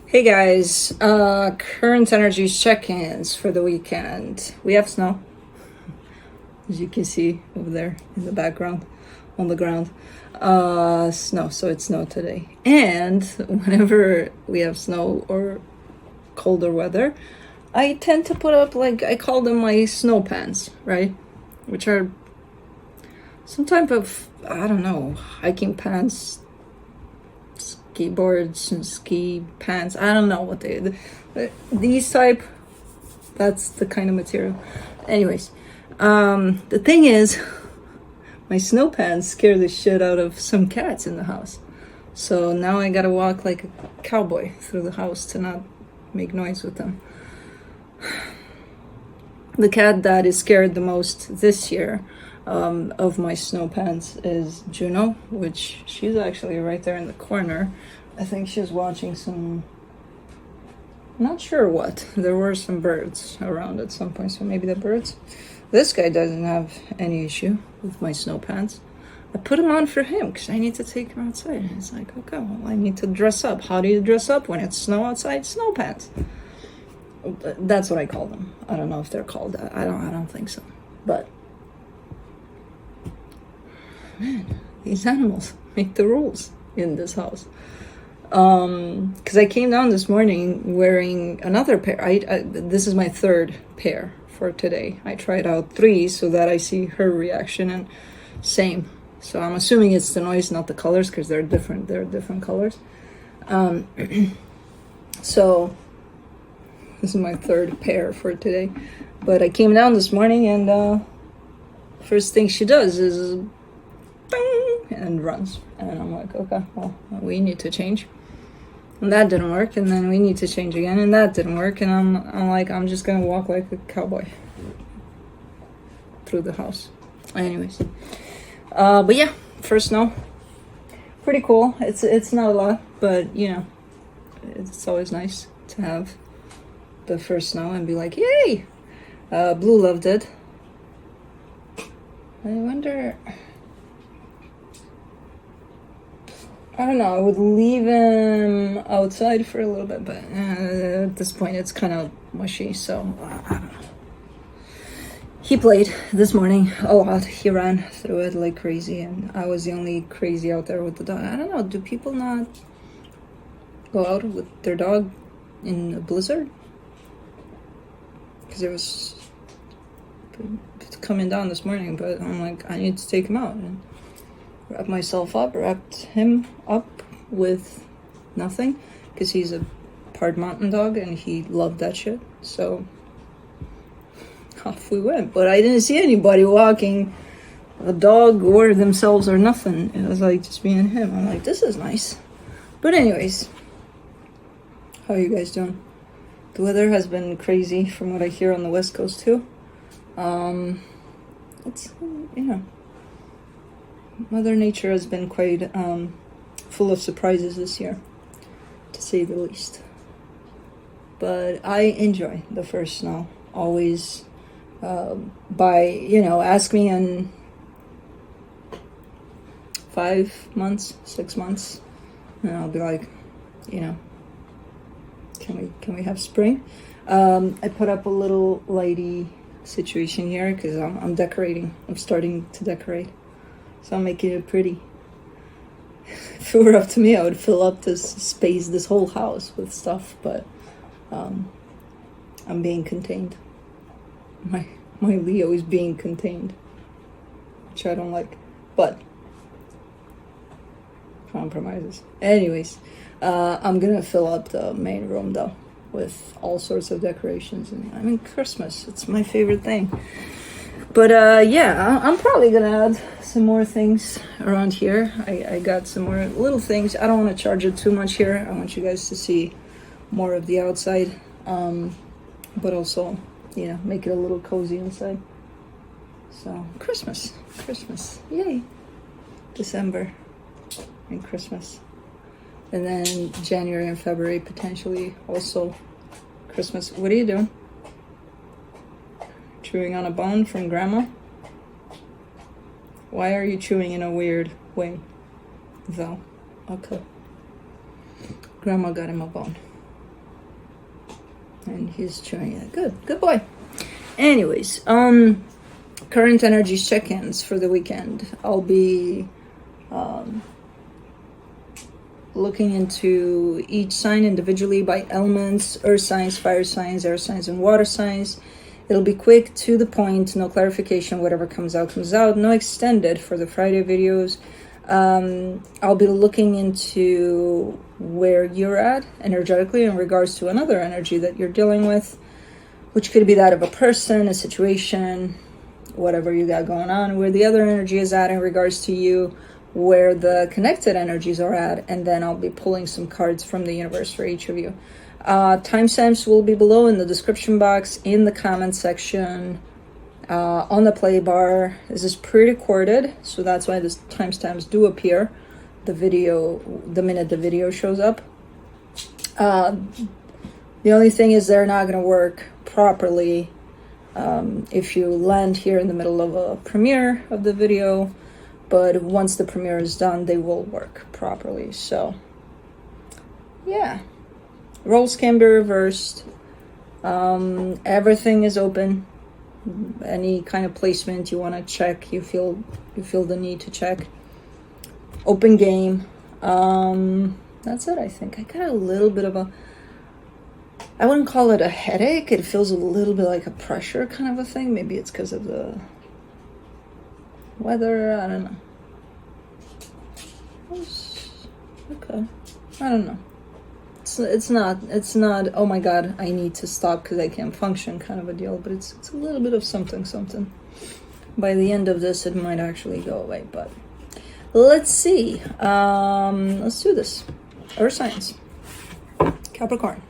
Hey guys, current energies check-ins for the weekend. We have snow, as you can see over there in the background, on the ground. Snow, so it's snow today. And whenever we have snow or colder weather, I tend to put up, like, I call them my snow pants, right? Which are some type of, I don't know, hiking pants, ski boards and ski pants. I don't know what these type, that's the kind of material. Anyways, the thing is, my snow pants scare the shit out of some cats in the house. So now I gotta walk like a cowboy through the house to not make noise with them. The cat that is scared the most this year of my snow pants is Juno, which she's actually right there in the corner. I think she's watching some, not sure what. There were some birds around at some point, so maybe the birds. This guy doesn't have any issue with my snow pants. I put them on for him because I need to take him outside. And it's like, okay, well, I need to dress up. How do you dress up when it's snow outside? Snow pants. That's what I call them. I don't know if they're called that. I don't think so. But man, these animals make the rules in this house. Because I came down this morning wearing another pair. This is my third pair for today. I tried out 3 so that I see her reaction, and same. So I'm assuming it's the noise, not the colors, because they're different. They're different colors. So this is my third pair for today. But I came down this morning, and first thing she does is bang, and runs. And I'm like, okay, well, we need to change. And that didn't work, and then we need to change again, and that didn't work, and I'm like, I'm just gonna walk like a cowboy through the house. Anyways, but yeah, first snow, pretty cool. It's not a lot, but you know, it's always nice to have the first snow and be like, yay! Blue loved it. I wonder, I don't know, I would leave him outside for a little bit, but at this point it's kind of mushy, so I don't know. He played this morning a lot. He ran through it like crazy, and I was the only crazy out there with the dog. I don't know, do people not go out with their dog in a blizzard? Because it was coming down this morning, but I'm like, I need to take him out. And wrapped myself up, wrapped him up with nothing, because he's a part mountain dog and he loved that shit. So off we went. But I didn't see anybody walking a dog or themselves or nothing. It was like just me and him. I'm like, this is nice. But anyways, how are you guys doing? The weather has been crazy from what I hear on the West Coast too. It's, you know, Mother Nature has been quite full of surprises this year, to say the least. But I enjoy the first snow. Always, ask me in 5 months, 6 months, and I'll be like, can we have spring? I put up a little lighty situation here because I'm decorating. I'm starting to decorate. So I'm making it pretty. If it were up to me, I would fill up this space, this whole house with stuff, but I'm being contained. My Leo is being contained, which I don't like, but compromises. Anyways, I'm gonna fill up the main room though with all sorts of decorations, and I mean, Christmas, it's my favorite thing. But yeah, I'm probably gonna add some more things around here. I got some more little things. I don't want to charge it too much here. I want you guys to see more of the outside, but also, make it a little cozy inside. So Christmas, yay! December and Christmas, and then January and February potentially also Christmas. What are you doing? Chewing on a bone from grandma? Why are you chewing in a weird way, though? Okay. Grandma got him a bone. And he's chewing it. Good boy. Anyways, current energy check-ins for the weekend. I'll be looking into each sign individually by elements: earth signs, fire signs, air signs, and water signs. It'll be quick, to the point, no clarification. Whatever comes out, comes out. No extended for the Friday videos. I'll be looking into where you're at energetically in regards to another energy that you're dealing with, which could be that of a person, a situation, whatever you got going on, where the other energy is at in regards to you, where the connected energies are at, and then I'll be pulling some cards from the universe for each of you. Timestamps will be below in the description box, in the comment section, on the play bar. This is pre-recorded, so that's why the timestamps do appear the minute the video shows up. The only thing is they're not going to work properly if you land here in the middle of a premiere of the video, but once the premiere is done, they will work properly. So yeah, roles can be reversed. Everything is open. Any kind of placement you want to check, you feel the need to check. Open game. That's it. I think I got a little bit of a, I wouldn't call it a headache. It feels a little bit like a pressure kind of a thing. Maybe it's because of the weather. I don't know. Okay. I don't know. It's not, oh my god, I need to stop because I can't function kind of a deal, but it's a little bit of something. By the end of this, it might actually go away, but let's see. Let's do this. Earth signs. Capricorn.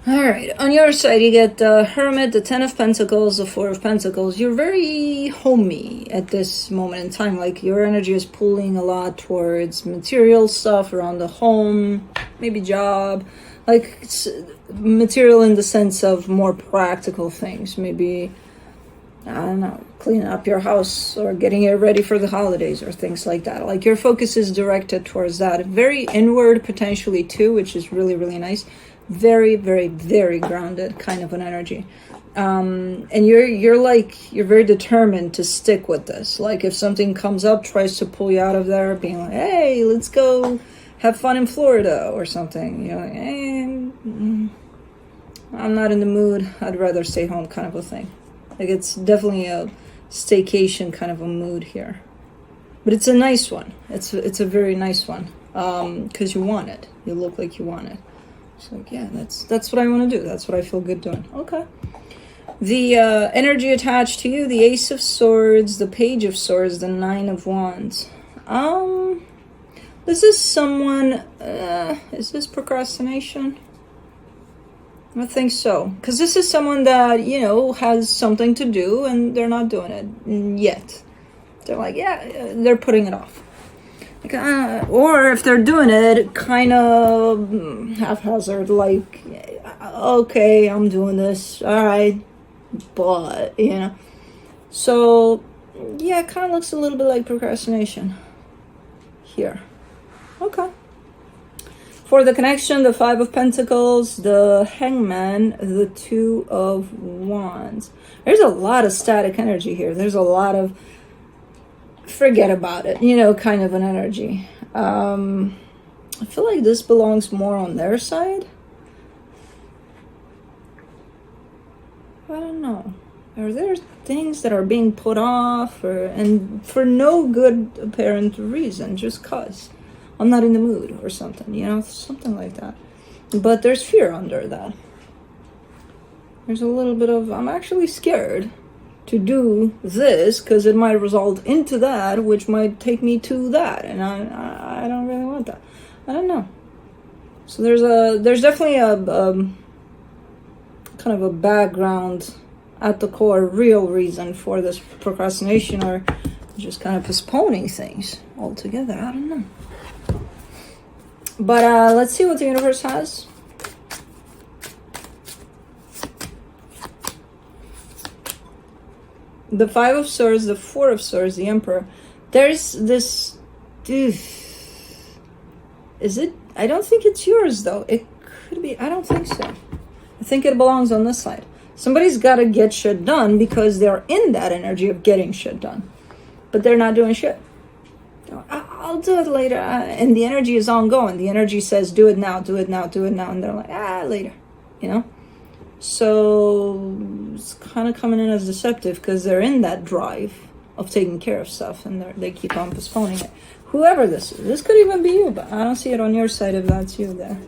Alright, on your side you get the Hermit, the Ten of Pentacles, the Four of Pentacles. You're very homey at this moment in time. Like, your energy is pulling a lot towards material stuff around the home, maybe job. Like, it's material in the sense of more practical things. Maybe, I don't know, cleaning up your house or getting it ready for the holidays or things like that. Like, your focus is directed towards that. Very inward potentially too, which is really, really nice. Very, very, very grounded kind of an energy. And you're very determined to stick with this. Like, if something comes up, tries to pull you out of there, being like, hey, let's go have fun in Florida or something. You're like, hey, I'm not in the mood. I'd rather stay home kind of a thing. Like, it's definitely a staycation kind of a mood here. But it's a nice one. It's a very nice one. Because you want it. You look like you want it. It's like, yeah, that's what I want to do. That's what I feel good doing. Okay. The energy attached to you, the Ace of Swords, the Page of Swords, the Nine of Wands. Is this someone, is this procrastination? I think so. Because this is someone that, you know, has something to do and they're not doing it yet. They're like, yeah, they're putting it off. Like, or if they're doing it kind of haphazard, like, okay, I'm doing this, all right, but, you know. So, yeah, it kind of looks a little bit like procrastination here. Okay. For the connection, the Five of Pentacles, the Hangman, the Two of Wands. There's a lot of static energy here. There's a lot of forget about it, you know, kind of an energy. I feel like this belongs more on their side. I don't know. Are there things that are being put off and for no good apparent reason, just cause I'm not in the mood or something, you know, something like that. But there's fear under that. There's a little bit of, I'm actually scared to do this because it might result into that, which might take me to that, and I don't really want that. I don't know. So there's definitely a kind of a background at the core real reason for this procrastination, or just kind of postponing things altogether. I don't know. But let's see what the universe has. The Five of Swords, the Four of Swords, the Emperor. There's this... Is it? I don't think it's yours, though. It could be. I don't think so. I think it belongs on this side. Somebody's got to get shit done because they're in that energy of getting shit done. But they're not doing shit. I'll do it later. And the energy is ongoing. The energy says, do it now, do it now, do it now. And they're like, later. You know? So it's kind of coming in as deceptive because they're in that drive of taking care of stuff, and they keep on postponing it. Whoever this is, this could even be you, but I don't see it on your side if that's you there.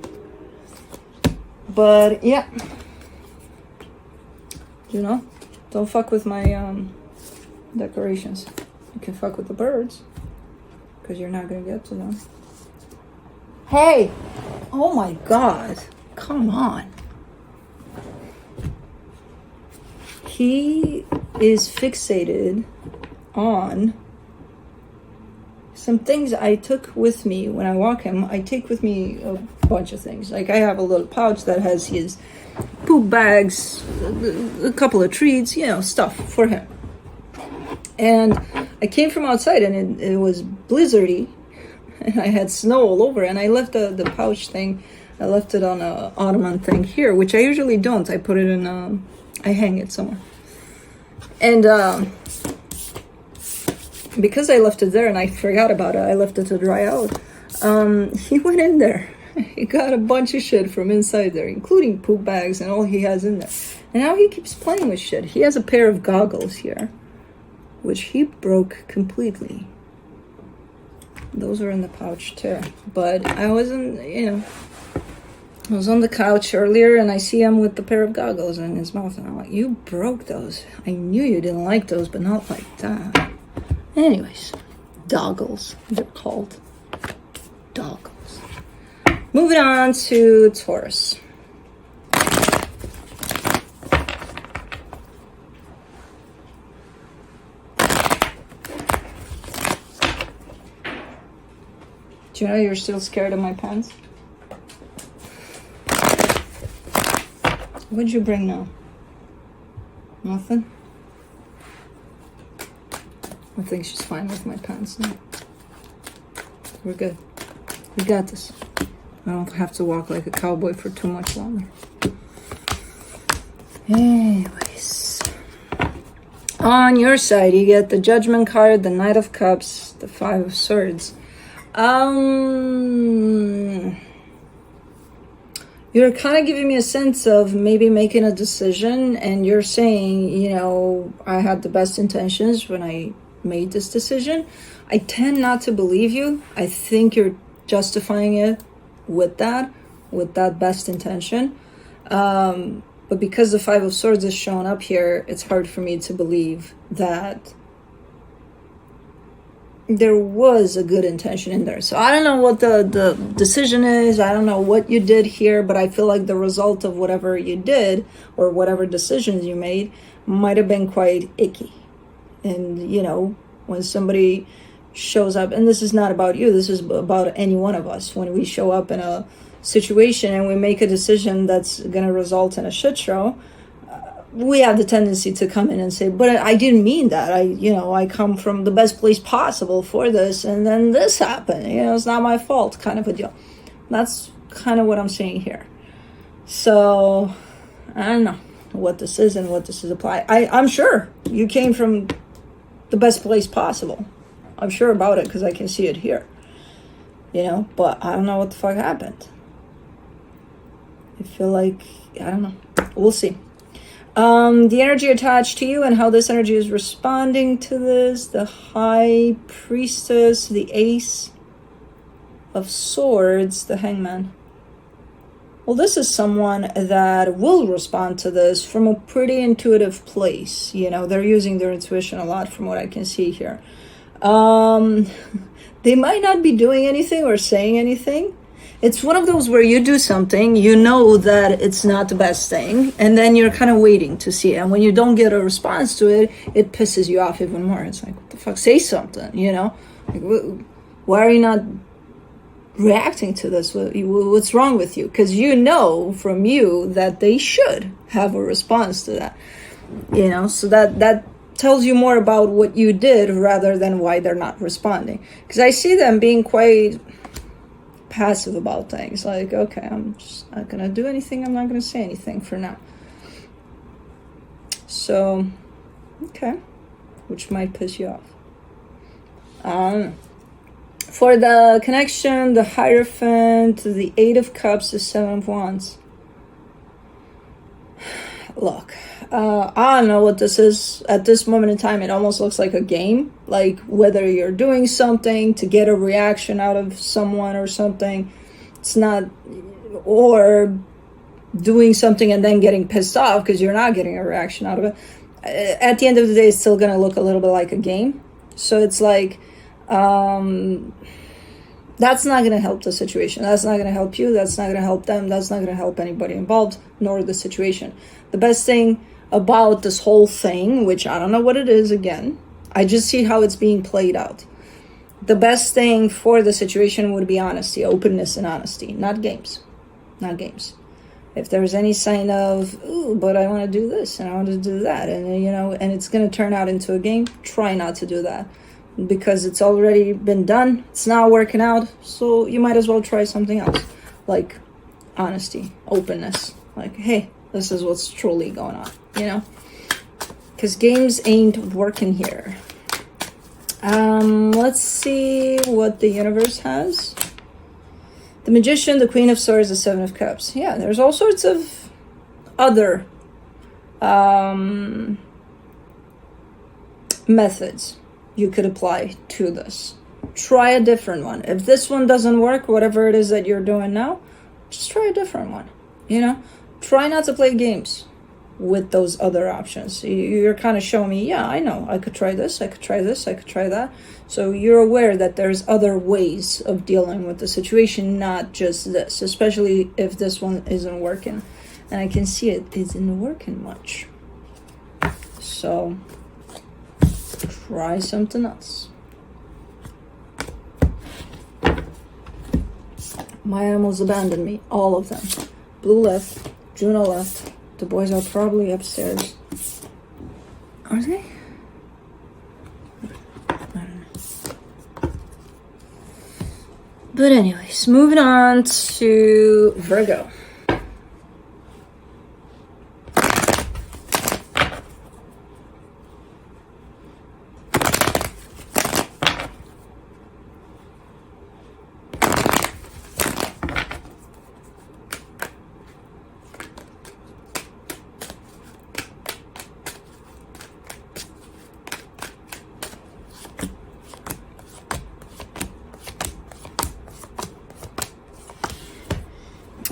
But yeah, you know, don't fuck with my decorations. You can fuck with the birds because you're not gonna get to them. Hey, oh my God, come on. He is fixated on some things I took with me when I walk him. I take with me a bunch of things. Like I have a little pouch that has his poop bags, a couple of treats, you know, stuff for him. And I came from outside and it was blizzardy and I had snow all over, and I left the pouch thing, I left it on a ottoman thing here, which I usually don't. I put it in, I hang it somewhere. And because I left it there and I forgot about it, I left it to dry out. He went in there. He got a bunch of shit from inside there, including poop bags and all he has in there. And now he keeps playing with shit. He has a pair of goggles here, which he broke completely. Those are in the pouch too. But I wasn't, you know, I was on the couch earlier and I see him with the pair of goggles in his mouth. And I'm like, you broke those. I knew you didn't like those, but not like that. Anyways, doggles, they're called. Doggles. Moving on to Taurus. Do you know you're still scared of my pants? What'd you bring now? Nothing? I think she's fine with my pants now. We're good. We got this. I don't have to walk like a cowboy for too much longer. Anyways. On your side, you get the Judgment card, the Knight of Cups, the Five of Swords. You're kind of giving me a sense of maybe making a decision, and you're saying, you know, I had the best intentions when I made this decision. I tend not to believe you. I think you're justifying it with that best intention. But because the Five of Swords is showing up here, it's hard for me to believe that there was a good intention in there. So I don't know what the decision is. I don't know what you did here, but I feel like the result of whatever you did or whatever decisions you made might have been quite icky. And, you know, when somebody shows up, and this is not about you, this is about any one of us. When we show up in a situation and we make a decision that's going to result in a shit show, we have the tendency to come in and say, but I didn't mean that. I come from the best place possible for this, and then this happened. You know, it's not my fault, kind of a deal. That's kind of what I'm saying here. So, I don't know what this is and what this is applied. I'm sure you came from the best place possible. I'm sure about it because I can see it here. You know, but I don't know what the fuck happened. I feel like, I don't know. We'll see. The energy attached to you and how this energy is responding to this. The High Priestess, the Ace of Swords, the Hangman. Well, this is someone that will respond to this from a pretty intuitive place. You know, they're using their intuition a lot from what I can see here. They might not be doing anything or saying anything, It's one of those where you do something, you know that it's not the best thing, and then you're kind of waiting to see it. And when you don't get a response to it, it pisses you off even more. It's like, what the fuck, say something, you know? Like, why are you not reacting to this? What's wrong with you? Because you know from you that they should have a response to that, you know? So that tells you more about what you did rather than why they're not responding. Because I see them being quite passive about things, like, okay, I'm just not gonna do anything, I'm not gonna say anything for now. So, okay, which might piss you off. For the connection, the Hierophant, the Eight of Cups, the Seven of Wands. Look, I don't know what this is. At this moment in time, it almost looks like a game. Like whether you're doing something to get a reaction out of someone or something. It's not, or doing something and then getting pissed off because you're not getting a reaction out of it. At the end of the day, it's still going to look a little bit like a game. So it's like, that's not going to help the situation. That's not going to help you. That's not going to help them. That's not going to help anybody involved, nor the situation. The best thing about this whole thing, which I don't know what it is again, I just see how it's being played out. The best thing for the situation would be honesty, openness and honesty, not games. Not games. If there's any sign of, ooh, but I want to do this and I want to do that, and you know, and it's going to turn out into a game, try not to do that. Because it's already been done, it's not working out, so you might as well try something else. Like honesty, openness. Like, hey, this is what's truly going on, you know? Because games ain't working here. Let's see what the universe has. The Magician, the Queen of Swords, the Seven of Cups. Yeah, there's all sorts of other methods you could apply to this. Try a different one. If this one doesn't work, whatever it is that you're doing now, just try a different one, you know? Try not to play games with those other options. You're kind of showing me, yeah, I know, I could try this, I could try this, I could try that. So you're aware that there's other ways of dealing with the situation, not just this, especially if this one isn't working. And I can see it isn't working much. So try something else. My animals abandoned me, all of them. Blue left, Juno left. The boys are probably upstairs. Are they? I don't know. But anyways, moving on to Virgo.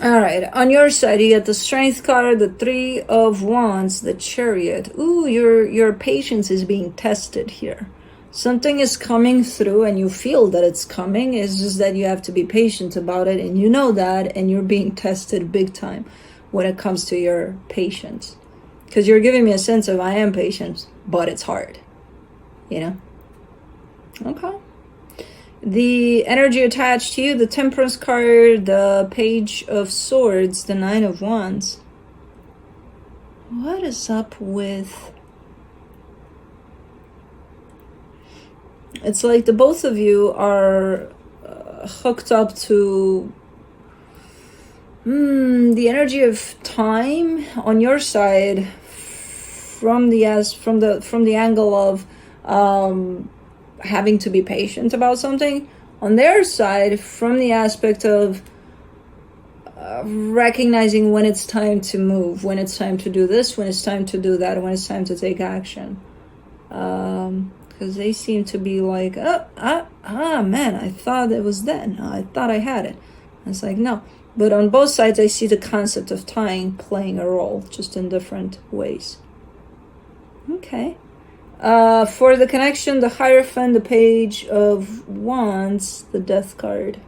All right, on your side, you get the Strength card, the Three of Wands, the Chariot. Ooh, your patience is being tested here. Something is coming through and you feel that it's coming. It's just that you have to be patient about it, and you know that, and you're being tested big time when it comes to your patience. Because you're giving me a sense of, I am patient, but it's hard. You know? Okay. The energy attached to you, the Temperance card, the Page of Swords, the Nine of Wands. What is up with... It's like the both of you are hooked up to the energy of time on your side from the angle of having to be patient about something. On their side, from the aspect of recognizing when it's time to move, when it's time to do this, when it's time to do that, when it's time to take action. Because they seem to be like, man, I thought it was then. I thought I had it. And it's like, no. But on both sides, I see the concept of time playing a role, just in different ways. Okay. For the connection, the Hierophant, the Page of Wands, the Death card.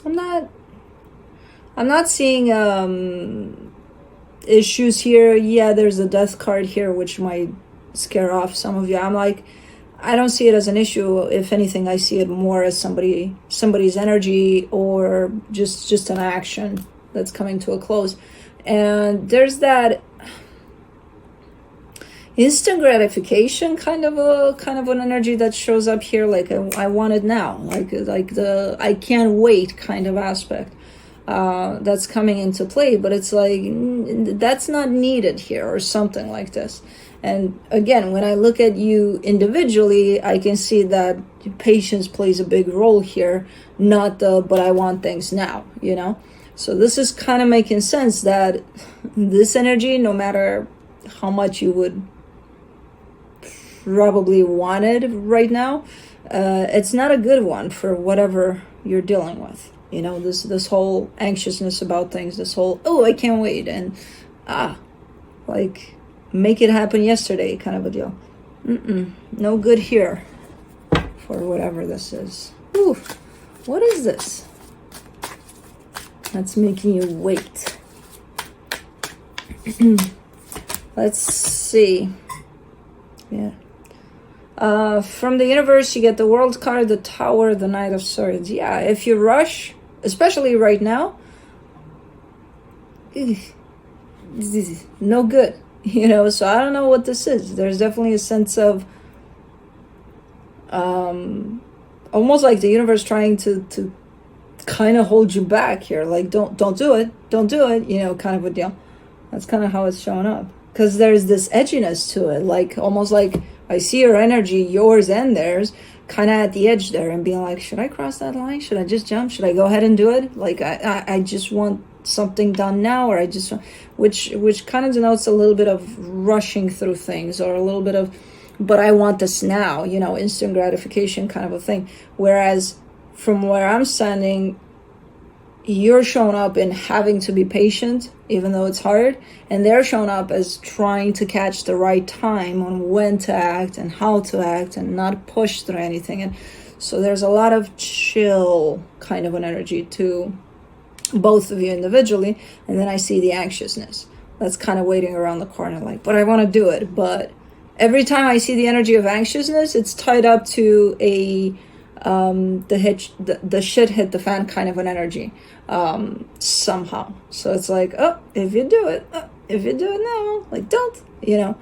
I'm not seeing issues here. Yeah, there's a death card here, which might scare off some of you. I'm like, I don't see it as an issue. If anything, I see it more as somebody's energy, or just an action that's coming to a close. And there's that instant gratification kind of an energy that shows up here, like I want it now, like the I can't wait kind of aspect that's coming into play. But it's like that's not needed here, or something like this. And again, when I look at you individually, I can see that patience plays a big role here, not the but I want things now, you know. So this is kind of making sense that this energy, no matter how much you would probably want it right now, it's not a good one for whatever you're dealing with. You know, this whole anxiousness about things, this whole, oh, I can't wait, and like make it happen yesterday kind of a deal. No good here for whatever this is. Ooh, what is this that's making you wait? Let's see. Yeah. From the universe, you get the World card, the Tower, the Knight of Swords. Yeah, if you rush, especially right now, no good. You know, so I don't know what this is. There's definitely a sense of almost like the universe trying to kind of hold you back here. Like, don't do it, you know, kind of a deal. That's kind of how it's showing up. Because there's this edginess to it, like almost like I see your energy, yours and theirs, kind of at the edge there, and being like, should I cross that line? Should I just jump? Should I go ahead and do it? Like I just want something done now, or I just want, which kind of denotes a little bit of rushing through things, or a little bit of, but I want this now, you know, instant gratification kind of a thing. Whereas from where I'm standing, you're showing up in having to be patient, even though it's hard, and they're showing up as trying to catch the right time on when to act and how to act, and not push through anything. And so there's a lot of chill kind of an energy to both of you individually. And then I see the anxiousness that's kind of waiting around the corner, like, but I want to do it. But every time I see the energy of anxiousness, it's tied up to a the shit hit the fan kind of an energy somehow. So it's like, oh, if you do it now, like, don't, you know.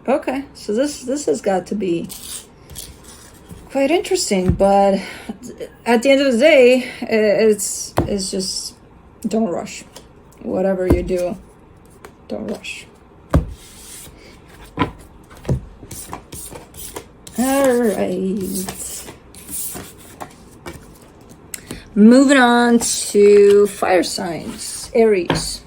Okay, so this has got to be quite interesting. But at the end of the day, it's just, don't rush. Whatever you do, don't rush. All right. Moving on to fire signs, Aries.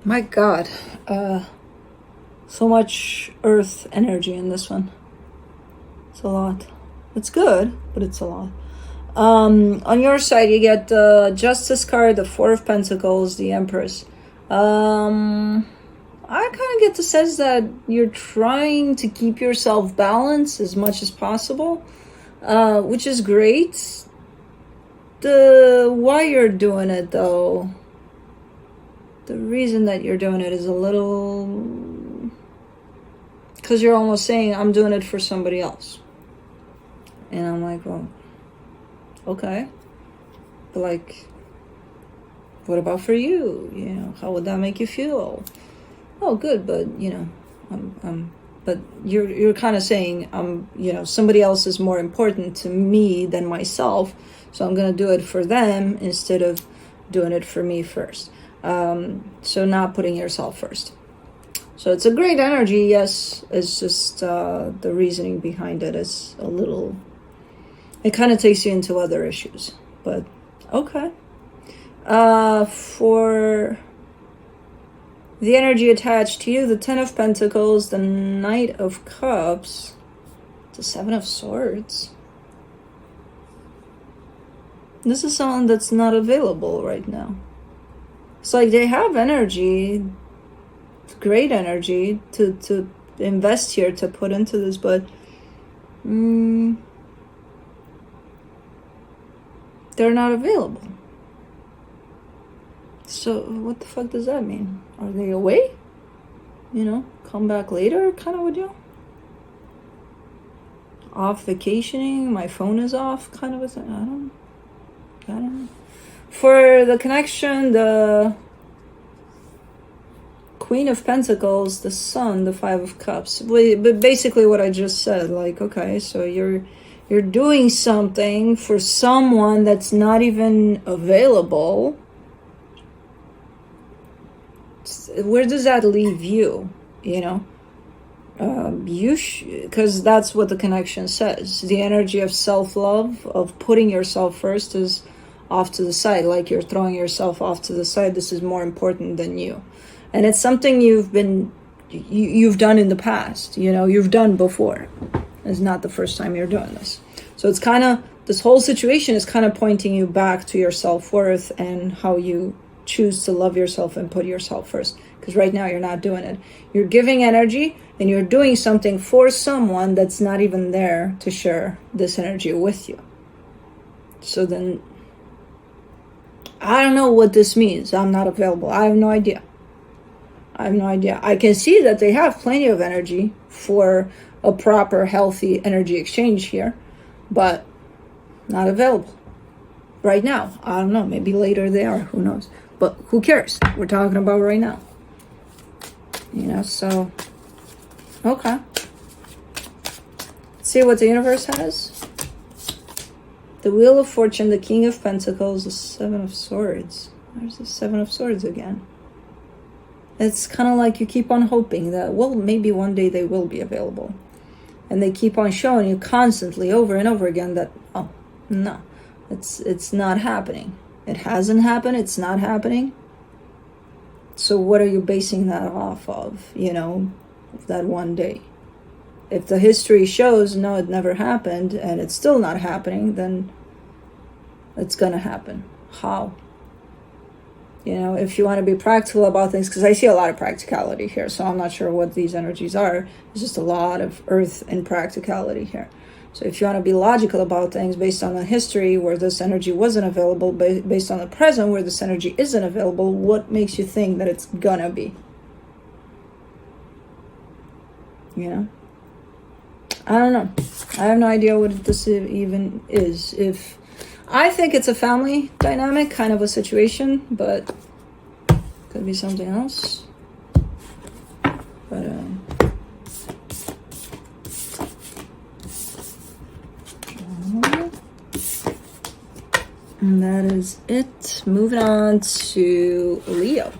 My God, so much earth energy in this one. It's a lot. It's good, but it's a lot. On your side, you get the Justice card, the Four of Pentacles, the Empress. I kind of get the sense that you're trying to keep yourself balanced as much as possible, which is great. Why you're doing it, though, the reason that you're doing it is a little, because you're almost saying, I'm doing it for somebody else. And I'm like, well, okay, but like, what about for you? You know, how would that make you feel? Oh, good, but you know, but you're kind of saying, you know, somebody else is more important to me than myself, so I'm gonna do it for them instead of doing it for me first. So not putting yourself first. So it's a great energy, yes. It's just the reasoning behind it is a little it kind of takes you into other issues. But okay. For the energy attached to you, the 10 of Pentacles, the Knight of Cups, the 7 of Swords. This is someone that's not available right now. It's like they have energy, great energy to invest here, to put into this, but they're not available. So what the fuck does that mean? Are they away? You know, come back later kind of with you? Off vacationing, my phone is off kind of a thing. I don't know. For the connection, the Queen of Pentacles, the Sun, the 5 of Cups. But basically what I just said, like, okay, so you're doing something for someone that's not even available. Where does that leave you? You know, because that's what the connection says. The energy of self-love, of putting yourself first, is off to the side, like you're throwing yourself off to the side. This is more important than you, and it's something you've done in the past. You know, you've done before. It's not the first time you're doing this. So it's kind of, this whole situation is kind of pointing you back to your self-worth and how you choose to love yourself and put yourself first. Because right now you're not doing it. You're giving energy and you're doing something for someone that's not even there to share this energy with you. So then, I don't know what this means. I'm not available. I have no idea. I can see that they have plenty of energy for a proper, healthy energy exchange here, but not available right now. I don't know. Maybe later they are. Who knows? But who cares? We're talking about right now. You know, so, okay. See what the universe has. The Wheel of Fortune, the King of Pentacles, the 7 of Swords. There's the 7 of Swords again. It's kind of like you keep on hoping that, well, maybe one day they will be available. And they keep on showing you constantly, over and over again, that, oh, no, it's not happening. It hasn't happened. It's not happening. So what are you basing that off of, you know, that one day? If the history shows, no, it never happened, and it's still not happening, then it's going to happen. How? You know, if you want to be practical about things, because I see a lot of practicality here, so I'm not sure what these energies are. It's just a lot of earth and practicality here. So if you want to be logical about things based on the history where this energy wasn't available, based on the present where this energy isn't available, what makes you think that it's gonna be? You know? I don't know. I have no idea what this even is. If I think it's a family dynamic kind of a situation, but could be something else. But and that is it. Moving on to Leo.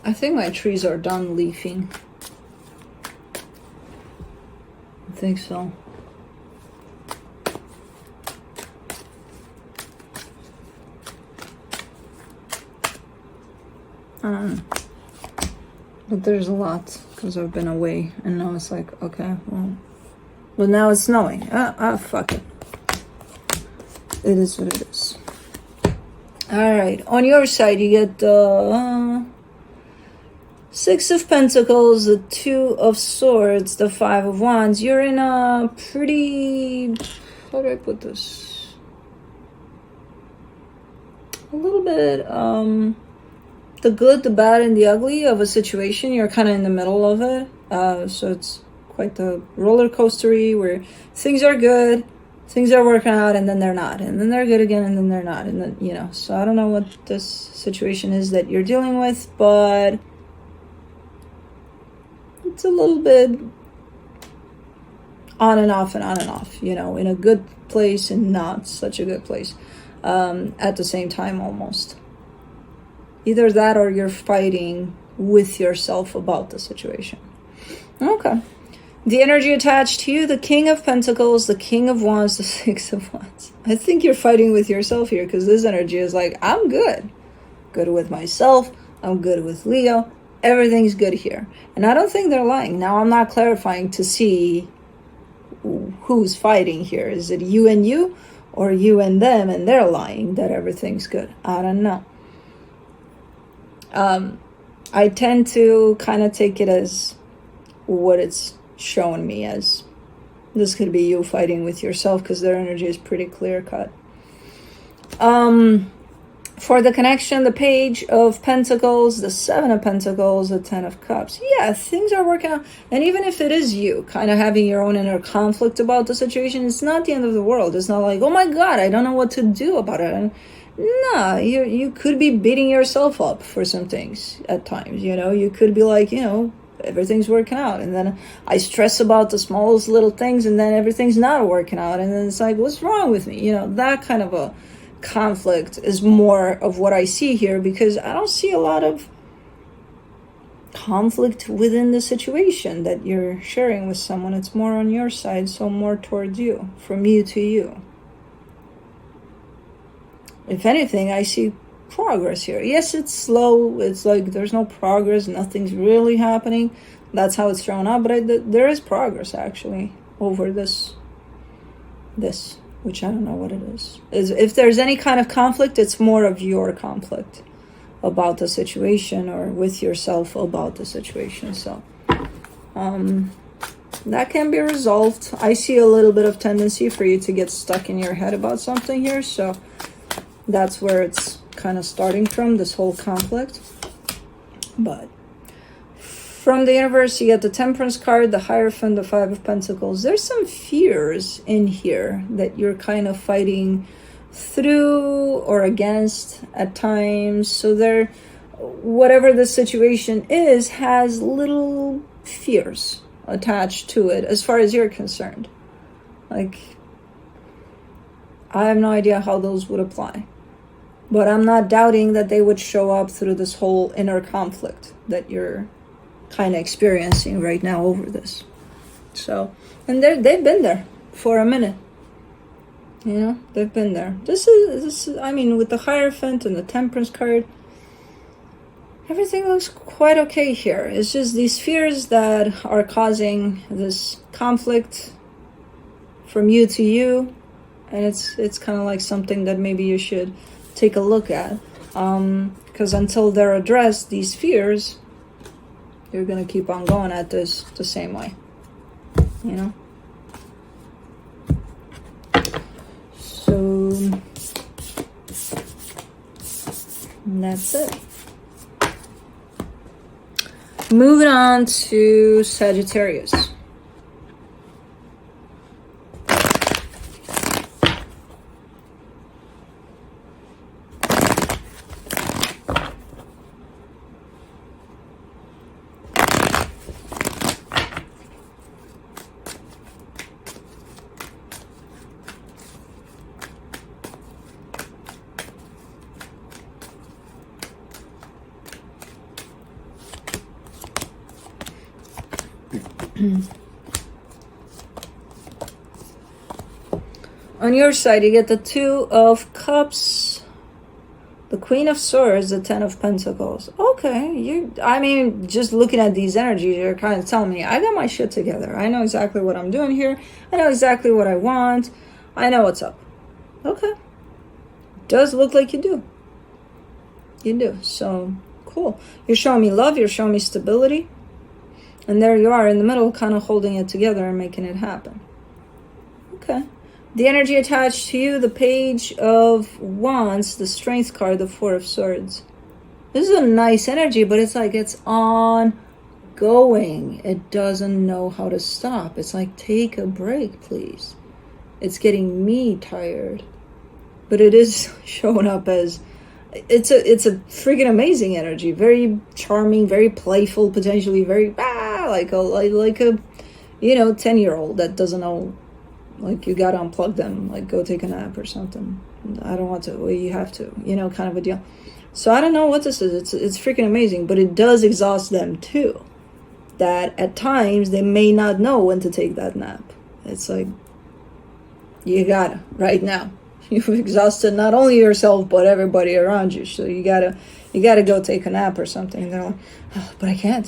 I think my trees are done leafing. I think so. But there's a lot because I've been away, and now it's like, okay, well now it's snowing. Fuck it. It is what it is. All right, on your side you get the 6 of Pentacles, the 2 of Swords, the 5 of Wands. You're in a pretty, how do I put this? A little bit, the good, the bad, and the ugly of a situation. You're kind of in the middle of it. So it's quite the roller coastery where things are good, things are working out and then they're not, and then they're good again and then they're not, and then, you know, so I don't know what this situation is that you're dealing with, but it's a little bit on and off and on and off, you know, in a good place and not such a good place at the same time almost. Either that or you're fighting with yourself about the situation. Okay. The energy attached to you, the King of Pentacles, the King of Wands, the Six of Wands. I think you're fighting with yourself here because this energy is like, I'm good. Good with myself. I'm good with Leo. Everything's good here. And I don't think they're lying. Now, I'm not clarifying to see who's fighting here. Is it you and you or you and them and they're lying that everything's good? I don't know. I tend to kind of take it as what it's showing me as. This could be you fighting with yourself because their energy is pretty clear cut. For the connection, the Page of Pentacles, the Seven of Pentacles, the Ten of Cups. Yeah, things are working out. And even if it is you kind of having your own inner conflict about the situation, it's not the end of the world. It's not like, oh my God, I don't know what to do about it. And no, you could be beating yourself up for some things at times. You know, you could be like, you know, everything's working out, and then I stress about the smallest little things, and then everything's not working out, and then it's like, what's wrong with me? You know, that kind of a conflict is more of what I see here, because I don't see a lot of conflict within the situation that you're sharing with someone. It's more on your side, so more towards you, from you to you. If anything, I see progress here. Yes, it's slow. It's like there's no progress. Nothing's really happening. That's how it's shown up. But there is progress actually over this, which I don't know what it is. If there's any kind of conflict, it's more of your conflict about the situation or with yourself about the situation. So that can be resolved. I see a little bit of tendency for you to get stuck in your head about something here. So that's where it's kind of starting from, this whole conflict. But from the universe, you get the Temperance card, the Hierophant, the Five of Pentacles. There's some fears in here that you're kind of fighting through or against at times. So there, whatever the situation is, has little fears attached to it as far as you're concerned. Like, I have no idea how those would apply. But I'm not doubting that they would show up through this whole inner conflict that you're kind of experiencing right now over this. So, and they've been there for a minute. You know, they've been there. This is, I mean, with the Hierophant and the Temperance card, everything looks quite okay here. It's just these fears that are causing this conflict from you to you. And it's kind of like something that maybe you should take a look at, because until they're addressed, these fears, you're gonna keep on going at this the same way, you know. So that's it. Moving on to Sagittarius. On your side, you get the Two of Cups, the Queen of Swords, the Ten of Pentacles. Okay, I mean, just looking at these energies, you're kind of telling me, I got my shit together. I know exactly what I'm doing here. I know exactly what I want. I know what's up. Okay. Does look like you do. You do. So, cool. You're showing me love. You're showing me stability. And there you are in the middle, kind of holding it together and making it happen. Okay. The energy attached to you, the Page of Wands, the Strength card, the Four of Swords. This is a nice energy, but it's like it's ongoing. It doesn't know how to stop. It's like, take a break, please. it's getting me tired. But it is showing up as, it's a freaking amazing energy, very charming, very playful, potentially very like a 10-year-old that doesn't know, like, you gotta unplug them, like go take a nap or something. I don't want to, well, you have to, kind of a deal. So I don't know what this is. It's freaking amazing, but it does exhaust them too, that at times they may not know when to take that nap. It's like, you gotta right now. You've exhausted not only yourself but everybody around you, so you gotta go take a nap or something. And they're like, oh, but I can't,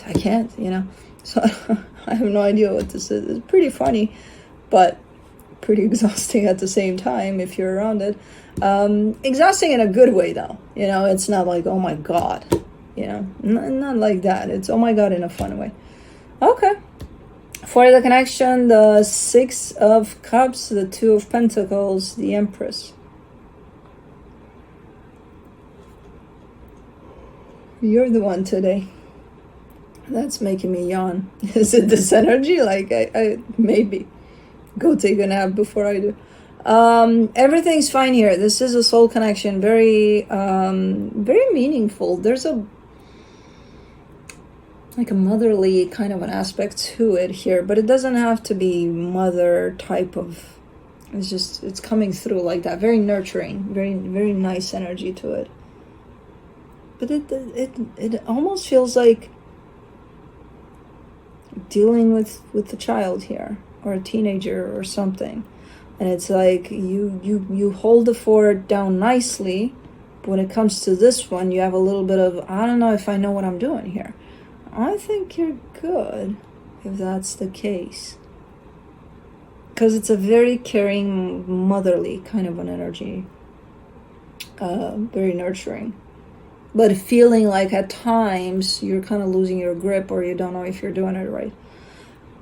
so I have no idea what this is. It's pretty funny, but pretty exhausting at the same time if you're around it. Exhausting in a good way though. It's not like, oh my god, not like that. It's oh my god in a fun way. Okay. For the connection, the 6 of Cups, the 2 of Pentacles, the Empress. You're the one today. That's making me yawn. Is it this energy? Like, I maybe go take a nap before I do. Everything's fine here. This is a soul connection. Very, very meaningful. There's a motherly kind of an aspect to it here, but it doesn't have to be mother type of, it's coming through like that. Very nurturing, very, very nice energy to it. But it almost feels like dealing with the child here, or a teenager or something. And it's like you hold the fort down nicely, but when it comes to this one, you have a little bit of, I don't know if I know what I'm doing here. I think you're good if that's the case, because it's a very caring, motherly kind of an energy, very nurturing, but feeling like at times you're kind of losing your grip, or you don't know if you're doing it right.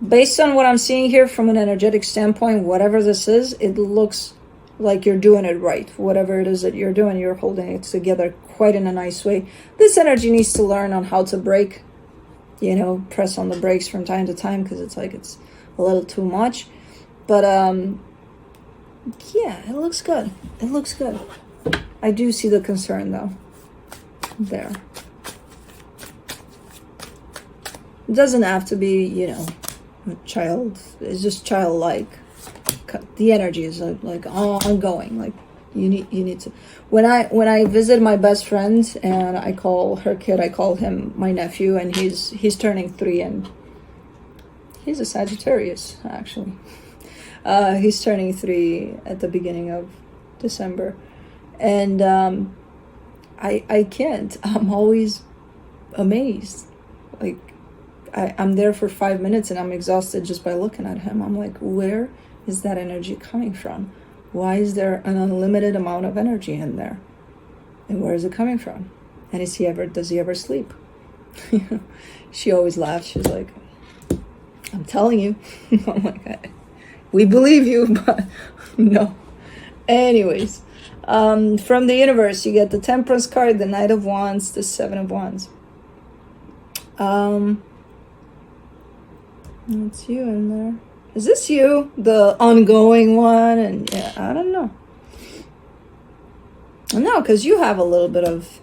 Based on what I'm seeing here from an energetic standpoint, whatever this is, it looks like you're doing it right. Whatever it is that you're doing, you're holding it together quite in a nice way. This energy needs to learn on how to break, press on the brakes from time to time, because it's like it's a little too much. But yeah, it looks good. It looks good. I do see the concern though. There. It doesn't have to be, a child. It's just childlike. The energy is like ongoing. Like you need to. When I visit my best friend and I call her kid, I call him my nephew, and he's turning 3, and he's a Sagittarius actually. He's turning 3 at the beginning of December, and I can't. I'm always amazed. Like I'm there for 5 minutes and I'm exhausted just by looking at him. I'm like, where is that energy coming from? Why is there an unlimited amount of energy in there? And where is it coming from? And does he ever sleep? She always laughs. She's like, I'm telling you. I'm like, we believe you, but no. Anyways, from the universe, you get the Temperance card, the Knight of Wands, the 7 of Wands. It's you in there. Is this you? The ongoing one? And yeah, I don't know. No, because you have a little bit of,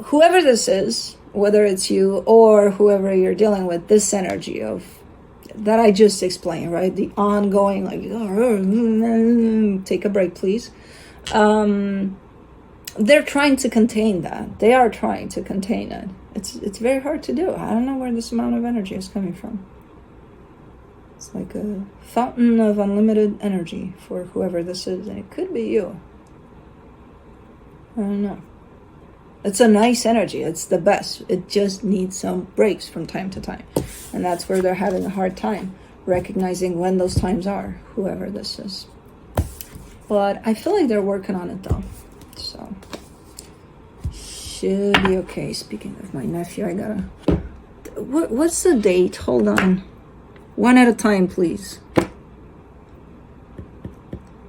whoever this is, whether it's you or whoever you're dealing with, this energy of, that I just explained, right? The ongoing, like, take a break, please. They're trying to contain that. They are trying to contain it. It's very hard to do. I don't know where this amount of energy is coming from. It's like a fountain of unlimited energy for whoever this is, and it could be you. I don't know. It's a nice energy. It's the best. It just needs some breaks from time to time. And that's where they're having a hard time recognizing when those times are, whoever this is. But I feel like they're working on it though. So should be okay. Speaking of my nephew, I gotta, what's the date? Hold on. One at a time, please.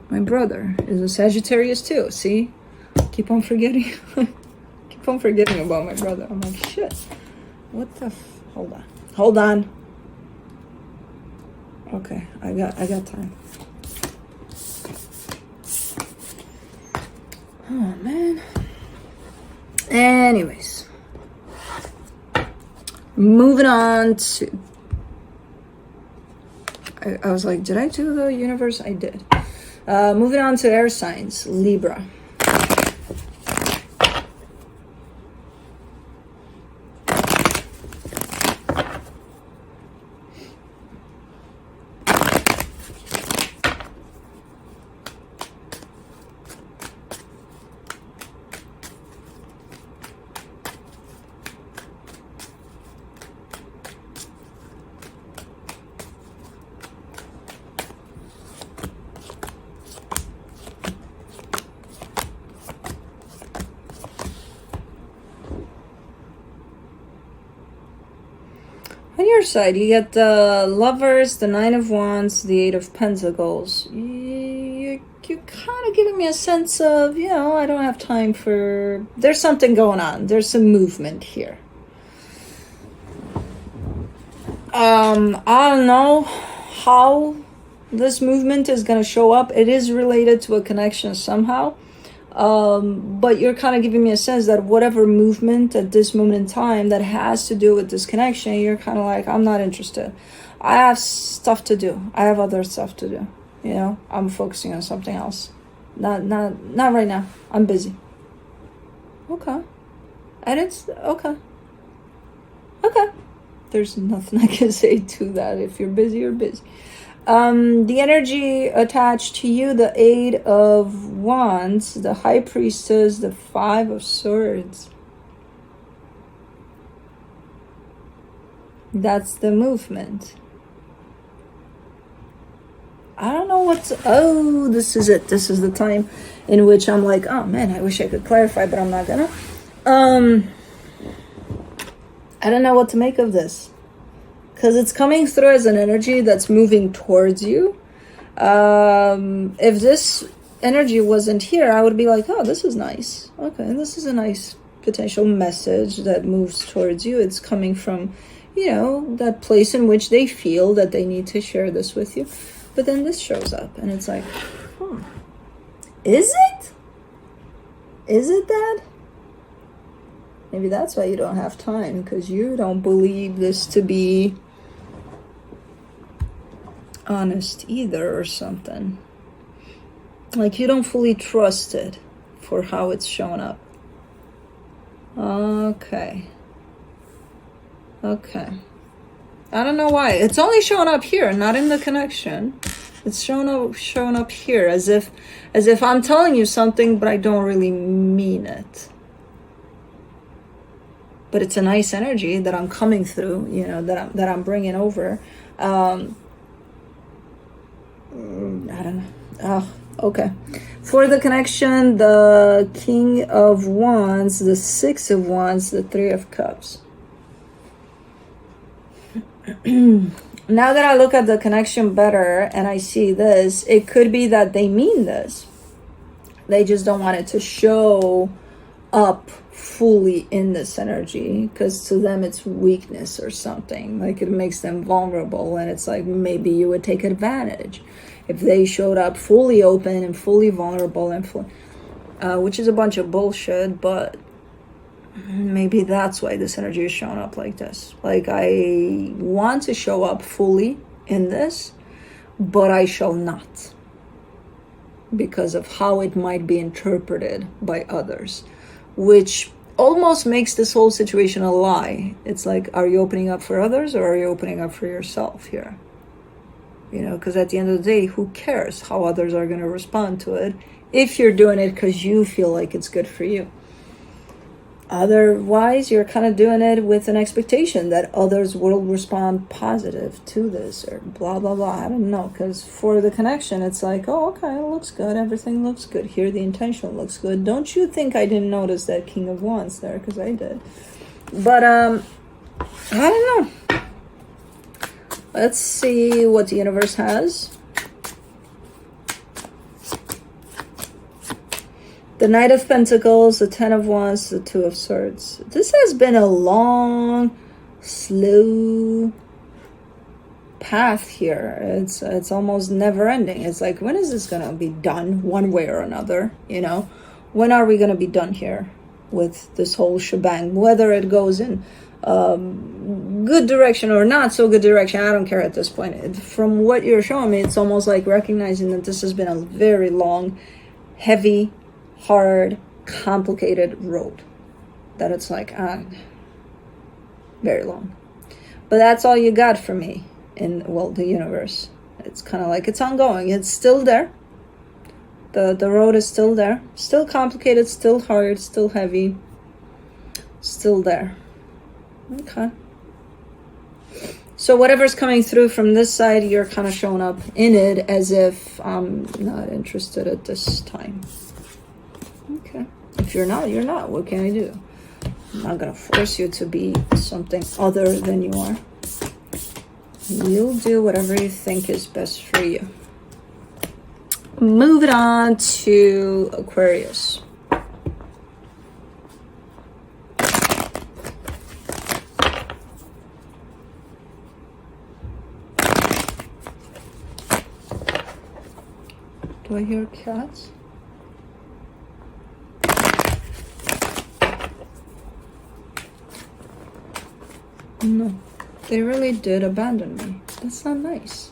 My brother is a Sagittarius too. See? Keep on forgetting. Keep on forgetting about my brother. I'm like, shit. What the hold on. Hold on. Okay, I got time. Oh man. Anyways, moving on to, I was like, did I do the universe? I did. Moving on to air signs, Libra. On your side, you get the Lovers, the Nine of Wands, the Eight of Pentacles. You're kind of giving me a sense of, you know, I don't have time for... There's something going on. There's some movement here. I don't know how this movement is going to show up. It is related to a connection somehow. But you're kind of giving me a sense that whatever movement at this moment in time that has to do with this connection, you're kind of like, I'm not interested. I have stuff to do. I have other stuff to do. You know, I'm focusing on something else. Not right now. I'm busy. Okay. And it's okay. Okay. There's nothing I can say to that. If you're busy, you're busy. The energy attached to you, the Eight of Wands, the High Priestess, the Five of Swords. That's the movement. I don't know what's... Oh, this is it. This is the time in which I'm like, oh man, I wish I could clarify, but I'm not gonna. I don't know what to make of this. Because it's coming through as an energy that's moving towards you. If this energy wasn't here, I would be like, oh, this is nice. Okay, this is a nice potential message that moves towards you. It's coming from, you know, that place in which they feel that they need to share this with you. But then this shows up and it's like, is it? Is it that? Maybe that's why you don't have time, because you don't believe this to be honest either or something. Like you don't fully trust it for how it's shown up. Okay. I don't know why. It's only showing up here, not in the connection. It's showing up here as if I'm telling you something, but I don't really mean it. But it's a nice energy that I'm coming through, you know, that I'm bringing over. I don't know. Oh, okay. For the connection, the King of Wands, the Six of Wands, the Three of Cups. Now that I look at the connection better and I see this, it could be that they mean this. They just don't want it to show up fully in this energy, because to them it's weakness or something. Like it makes them vulnerable, and it's like maybe you would take advantage if they showed up fully open and fully vulnerable and which is a bunch of bullshit, but maybe that's why this energy is showing up like this. Like I want to show up fully in this, but I shall not, because of how it might be interpreted by others, which almost makes this whole situation a lie. It's like, are you opening up for others or are you opening up for yourself here? You know, because at the end of the day, who cares how others are going to respond to it if you're doing it because you feel like it's good for you? Otherwise, you're kind of doing it with an expectation that others will respond positive to this or blah, blah, blah. I don't know. Because for the connection, it's like, oh, okay, it looks good. Everything looks good here. The intention looks good. Don't you think I didn't notice that King of Wands there? Because I did. But, I don't know. Let's see what the universe has. The Knight of Pentacles, the Ten of Wands, the Two of Swords. This has been a long, slow path here. It's almost never ending. It's like, when is this gonna be done one way or another, you know? When are we going to be done here with this whole shebang? Whether it goes in good direction or not so good direction, I don't care at this point. From what you're showing me, it's almost like recognizing that this has been a very long, heavy, hard, complicated road. That it's like, very long. But that's all you got from me in, well, the universe. It's kind of like it's ongoing. It's still there. The road is still there. Still complicated, still hard, still heavy. Still there. Okay. So whatever's coming through from this side, you're kind of showing up in it as if I'm not interested at this time. Okay. If you're not, you're not. What can I do? I'm not going to force you to be something other than you are. You'll do whatever you think is best for you. Moving on to Aquarius. Do I hear cats? No, they really did abandon me. That's not nice.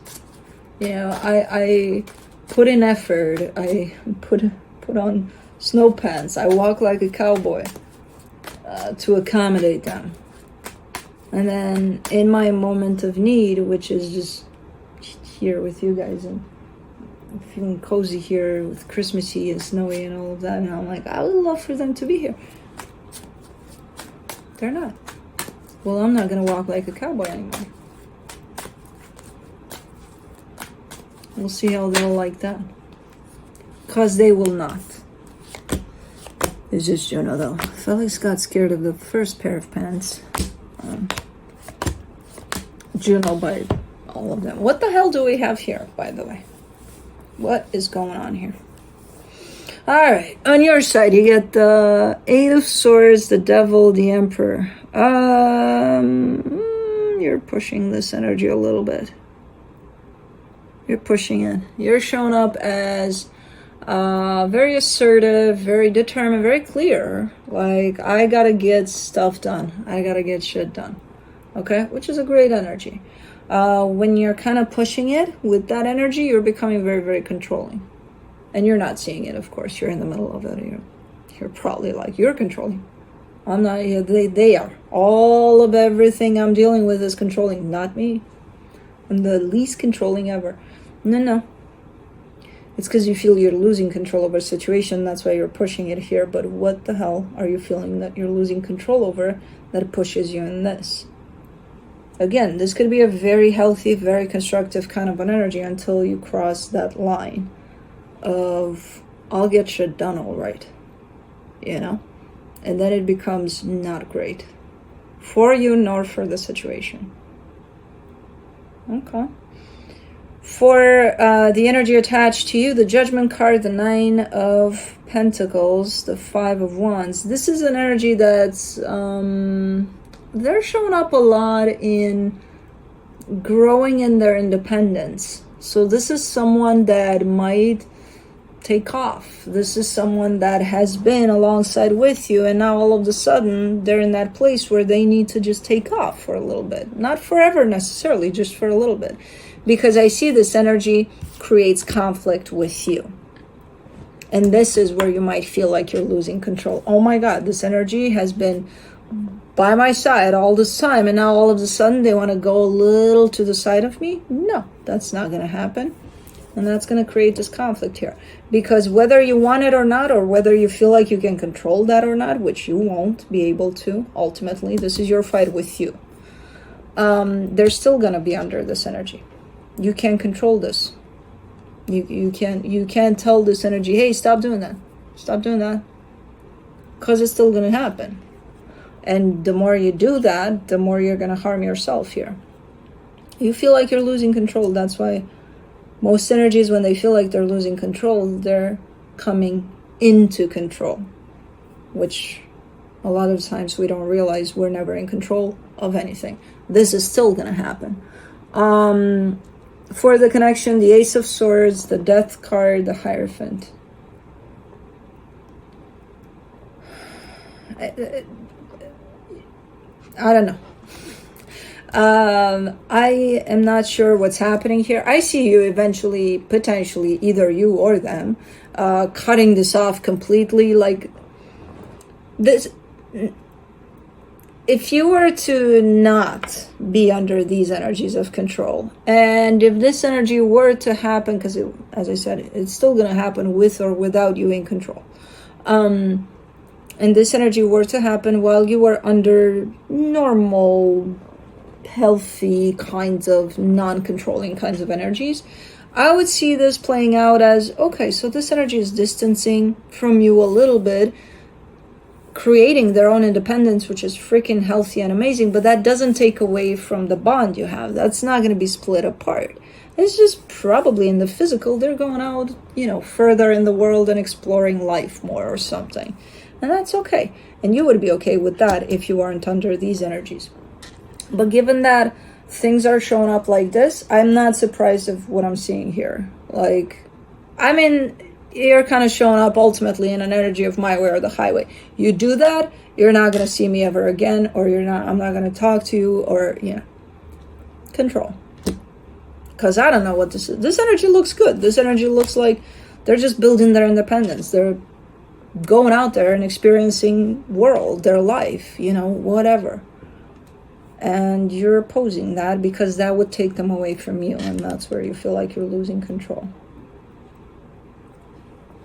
You know, I put in effort. I put on snow pants. I walk like a cowboy to accommodate them. And then in my moment of need, which is just here with you guys and feeling cozy here with Christmassy and snowy and all of that, and I'm like, I would love for them to be here. They're not. Well, I'm not gonna walk like a cowboy anymore. We'll see how they'll like that. Because they will not. It's just Juno, though. Felix got scared of the first pair of pants. Juno by all of them. What the hell do we have here, by the way? What is going on here? Alright, on your side, you get the Eight of Swords, the Devil, the Emperor. You're pushing this energy a little bit. You're pushing it. You're showing up as very assertive, very determined, very clear. Like, I gotta get stuff done. I gotta get shit done. Okay? Which is a great energy. When you're kind of pushing it with that energy, you're becoming very, very controlling. And you're not seeing it, of course. You're in the middle of it. You're probably like, you're controlling. I'm not. They are. All of everything I'm dealing with is controlling, not me. I'm the least controlling ever. No. It's because you feel you're losing control over a situation. That's why you're pushing it here. But what the hell are you feeling that you're losing control over that pushes you in this? Again, this could be a very healthy, very constructive kind of an energy until you cross that line of, I'll get shit done all right. You know? And then it becomes not great. For you, nor for the situation. Okay. For the energy attached to you, the Judgment card, the Nine of Pentacles, the Five of Wands. This is an energy that's, they're showing up a lot in growing in their independence. So this is someone that might take off. This is someone that has been alongside with you, and now all of a sudden they're in that place where they need to just take off for a little bit. Not forever necessarily, just for a little bit. Because I see this energy creates conflict with you. And this is where you might feel like you're losing control. Oh my God, this energy has been by my side all this time, and now all of a sudden they want to go a little to the side of me? No, that's not going to happen. And that's going to create this conflict here. Because whether you want it or not, or whether you feel like you can control that or not, which you won't be able to, ultimately, this is your fight with you. They're still going to be under this energy. You can't control this. You can't tell this energy, hey, stop doing that. Stop doing that. Because it's still going to happen. And the more you do that, the more you're going to harm yourself here. You feel like you're losing control. That's why most energies, when they feel like they're losing control, they're coming into control, which a lot of times we don't realize we're never in control of anything. This is still going to happen. For the connection, the Ace of Swords, the Death card, the Hierophant. I don't know. I am not sure what's happening here. I see you eventually, potentially, either you or them, cutting this off completely. Like this, if you were to not be under these energies of control, and if this energy were to happen, because as I said, it's still going to happen with or without you in control. And this energy were to happen while you were under normal, healthy kinds of non-controlling kinds of energies, I would see this playing out as, okay, so this energy is distancing from you a little bit, creating their own independence, which is freaking healthy and amazing, but that doesn't take away from the bond you have. That's not going to be split apart. It's just probably in the physical, they're going out, further in the world and exploring life more or something. And that's okay. And you would be okay with that if you aren't under these energies. But given that things are showing up like this, I'm not surprised of what I'm seeing here. You're kind of showing up ultimately in an energy of my way or the highway. You do that, you're not going to see me ever again, or I'm not going to talk to you, or, control. Because I don't know what this is. This energy looks good. This energy looks like they're just building their independence. They're going out there and experiencing their life, whatever. And you're opposing that because that would take them away from you, and that's where you feel like you're losing control.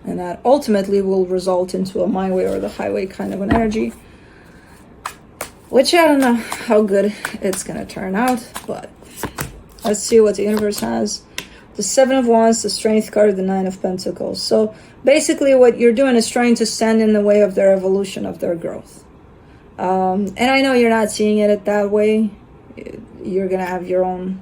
And that ultimately will result into a my way or the highway kind of an energy, which I don't know how good it's going to turn out, but let's see what the universe has. The 7 of Wands, the Strength card, the 9 of Pentacles. So basically what you're doing is trying to stand in the way of their evolution, of their growth. And I know you're not seeing it that way. You're going to have your own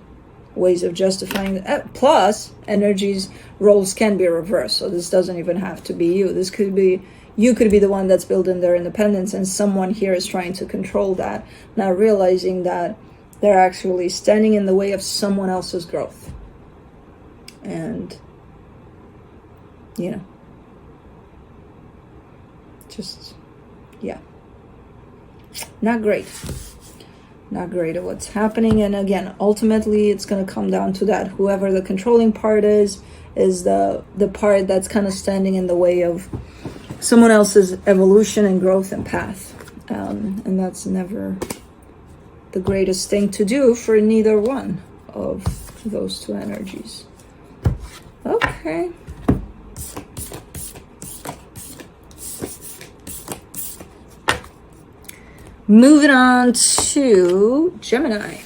ways of justifying it. Plus, energies, roles can be reversed. So this doesn't even have to be you. This could be, you could be the one that's building their independence, and someone here is trying to control that, not realizing that they're actually standing in the way of someone else's growth. And, not great at what's happening. And again, ultimately it's going to come down to that whoever the controlling part is the part that's kind of standing in the way of someone else's evolution and growth and path, and that's never the greatest thing to do for neither one of those two energies. Okay. Moving on to Gemini.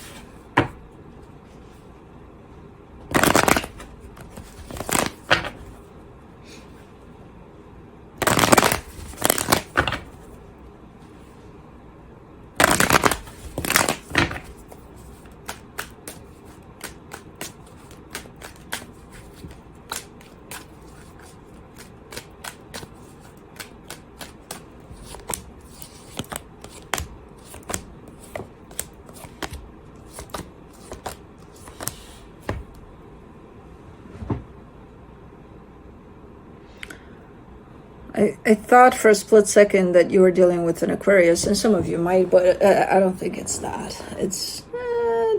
I thought for a split second that you were dealing with an Aquarius, and some of you might, but I don't think it's that. It's,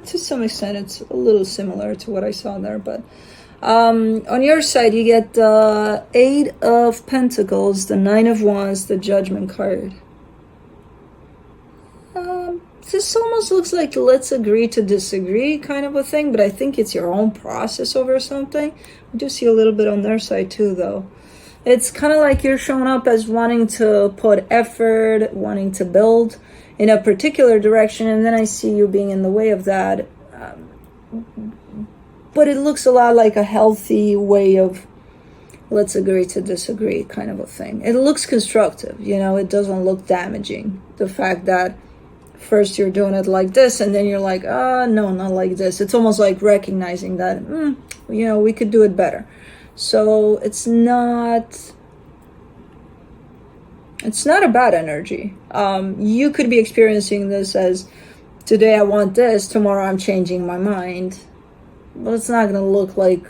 to some extent, it's a little similar to what I saw there, but on your side, you get the 8 of Pentacles, the 9 of Wands, the Judgment card. This almost looks like let's agree to disagree kind of a thing, but I think it's your own process over something. I do see a little bit on their side too, though. It's kind of like you're showing up as wanting to put effort, wanting to build in a particular direction, and then I see you being in the way of that. But it looks a lot like a healthy way of let's agree to disagree kind of a thing. It looks constructive, it doesn't look damaging. The fact that first you're doing it like this, and then you're like, no, not like this. It's almost like recognizing that, we could do it better. So it's not a bad energy. You could be experiencing this as, today I want this, tomorrow I'm changing my mind. But it's not going to look like,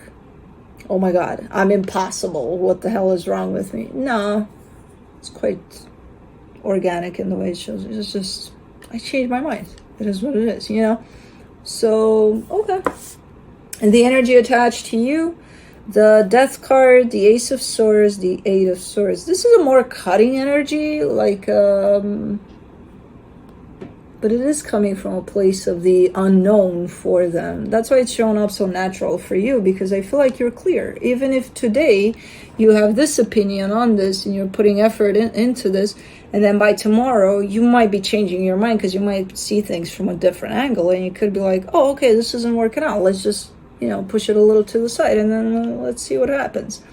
oh my God, I'm impossible. What the hell is wrong with me? No, it's quite organic in the way it shows. It's just, I changed my mind. It is what it is, you know? So, okay. And the energy attached to you, the Death card, the Ace of Swords, the Eight of Swords. This is a more cutting energy, like, but it is coming from a place of the unknown for them. That's why it's showing up so natural for you, because I feel like you're clear. Even if today you have this opinion on this and you're putting effort into this, and then by tomorrow you might be changing your mind because you might see things from a different angle, and you could be like, oh, okay, this isn't working out. Let's just, you know, push it a little to the side, and then let's see what happens.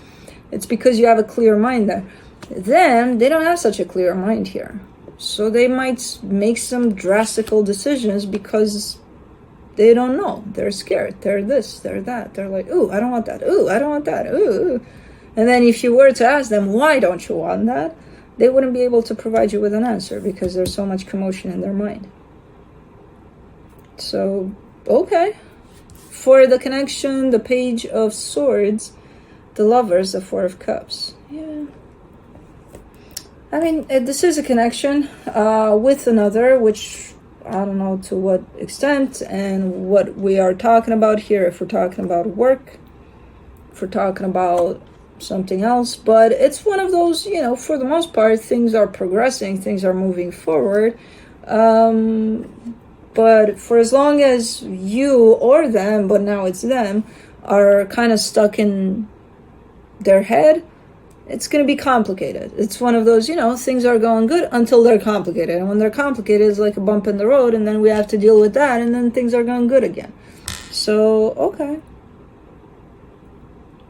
It's because you have a clear mind there. Then they don't have such a clear mind here. So they might make some drastic decisions because they don't know. They're scared. They're this, they're that. They're like, ooh, I don't want that. Ooh, I don't want that. Ooh. And then if you were to ask them, why don't you want that? They wouldn't be able to provide you with an answer because there's so much commotion in their mind. So, okay. For the connection, the Page of Swords, the Lovers, the Four of Cups. Yeah. I mean, this is a connection with another, which I don't know to what extent and what we are talking about here. If we're talking about work, if we're talking about something else, but it's one of those, you know, for the most part, things are progressing, things are moving forward. But for as long as you or them, but now it's them, are kind of stuck in their head, it's going to be complicated. It's one of those, you know, things are going good until they're complicated. And when they're complicated, it's like a bump in the road, and then we have to deal with that, and then things are going good again. So, okay.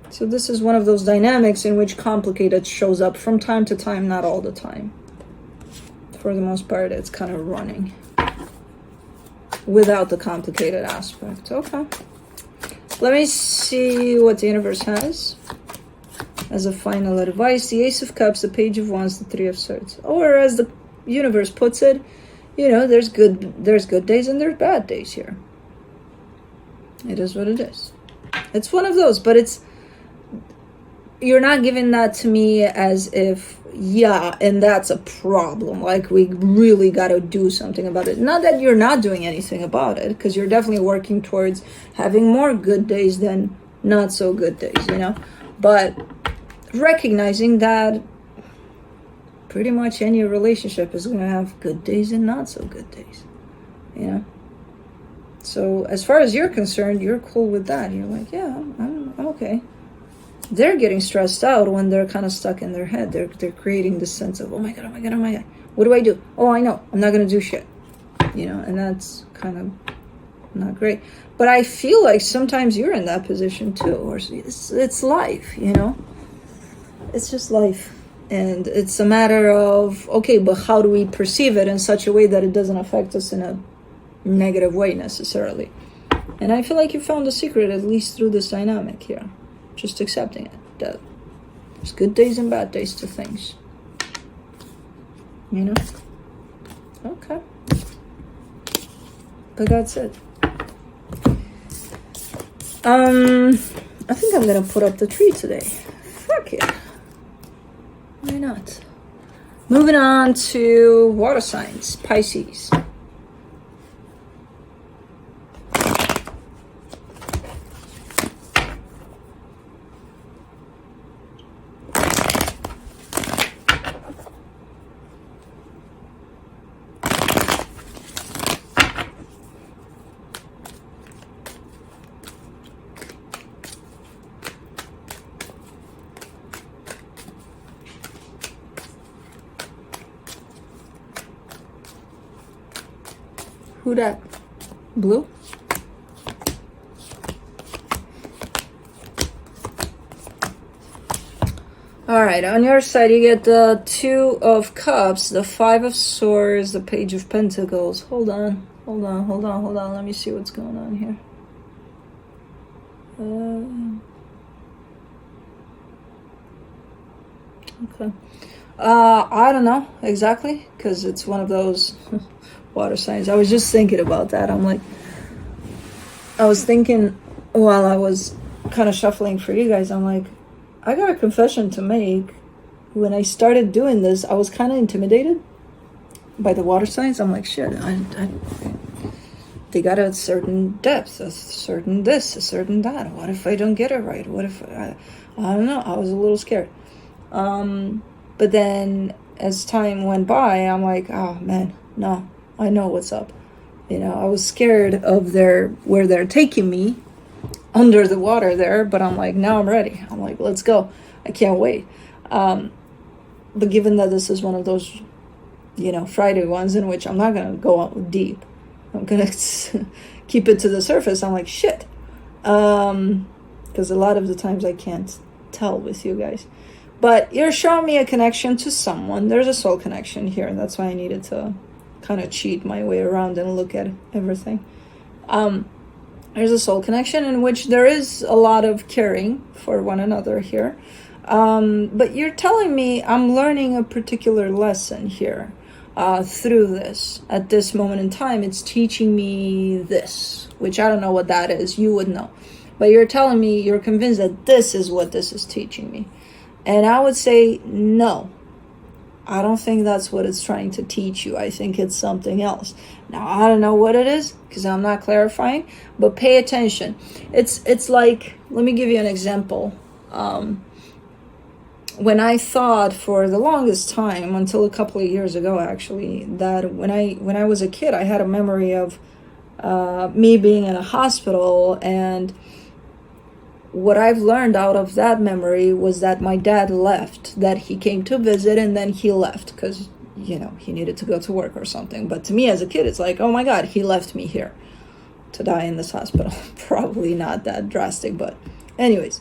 So this is one of those dynamics in which complicated shows up from time to time, not all the time. For the most part, it's kind of running without the complicated aspect. Okay. Let me see what the universe has as a final advice. The Ace of Cups, the Page of Wands, the Three of Swords. Or as the universe puts it, you know, there's good days and there's bad days here. It is what it is. It's one of those, but it's, you're not giving that to me as if, yeah, and that's a problem. Like, we really got to do something about it. Not that you're not doing anything about it, because you're definitely working towards having more good days than not so good days, you know? But recognizing that pretty much any relationship is going to have good days and not so good days, you know? So as far as you're concerned, you're cool with that. You're like, yeah, I'm okay. They're getting stressed out when they're kind of stuck in their head. They're creating this sense of, oh my God, oh my God, oh my God. What do I do? Oh, I know. I'm not going to do shit. You know, and that's kind of not great. But I feel like sometimes you're in that position too. Or it's life, you know? It's just life. And it's a matter of, okay, but how do we perceive it in such a way that it doesn't affect us in a negative way necessarily? And I feel like you found the secret, at least through this dynamic here. Just accepting it, that there's good days and bad days to things, you know? Okay. But that's it. I think I'm gonna put up the tree today. Fuck it. Why not? Moving on to water signs, Pisces. Who that? Blue? Alright, on your side you get the Two of Cups, the Five of Swords, the Page of Pentacles. Hold on. Let me see what's going on here. Okay. I don't know exactly, because it's one of those water signs. I was just thinking about that. I was thinking while I was kind of shuffling for you guys, I'm like, I got a confession to make. When I started doing this, I was kind of intimidated by the water signs, I'm like, shit, they got a certain depth, a certain this, a certain that. What if I don't get it right? What if I don't know. I was a little scared. But then as time went by, I'm like, oh man, no, I know what's up. You know, I was scared of where they're taking me under the water there, but I'm like, now I'm ready. I'm like, let's go. I can't wait. But given that this is one of those, you know, Friday ones in which I'm not going to go out deep, I'm going to keep it to the surface. I'm like, shit. Because a lot of the times I can't tell with you guys. But you're showing me a connection to someone. There's a soul connection here. And that's why I needed to kind of cheat my way around and look at everything. There's a soul connection in which there is a lot of caring for one another here. But you're telling me I'm learning a particular lesson here through this. At this moment in time, it's teaching me this, which I don't know what that is. You would know. But you're telling me you're convinced that this is what this is teaching me. And I would say, no, I don't think that's what it's trying to teach you. I think it's something else. Now, I don't know what it is because I'm not clarifying, but pay attention. It's like, let me give you an example. When I thought for the longest time, until a couple of years ago, actually, that when I was a kid, I had a memory of me being in a hospital, and what I've learned out of that memory was that my dad left, that he came to visit and then he left because, you know, he needed to go to work or something. But to me as a kid, it's like, oh my God, he left me here to die in this hospital. Probably not that drastic, but anyways.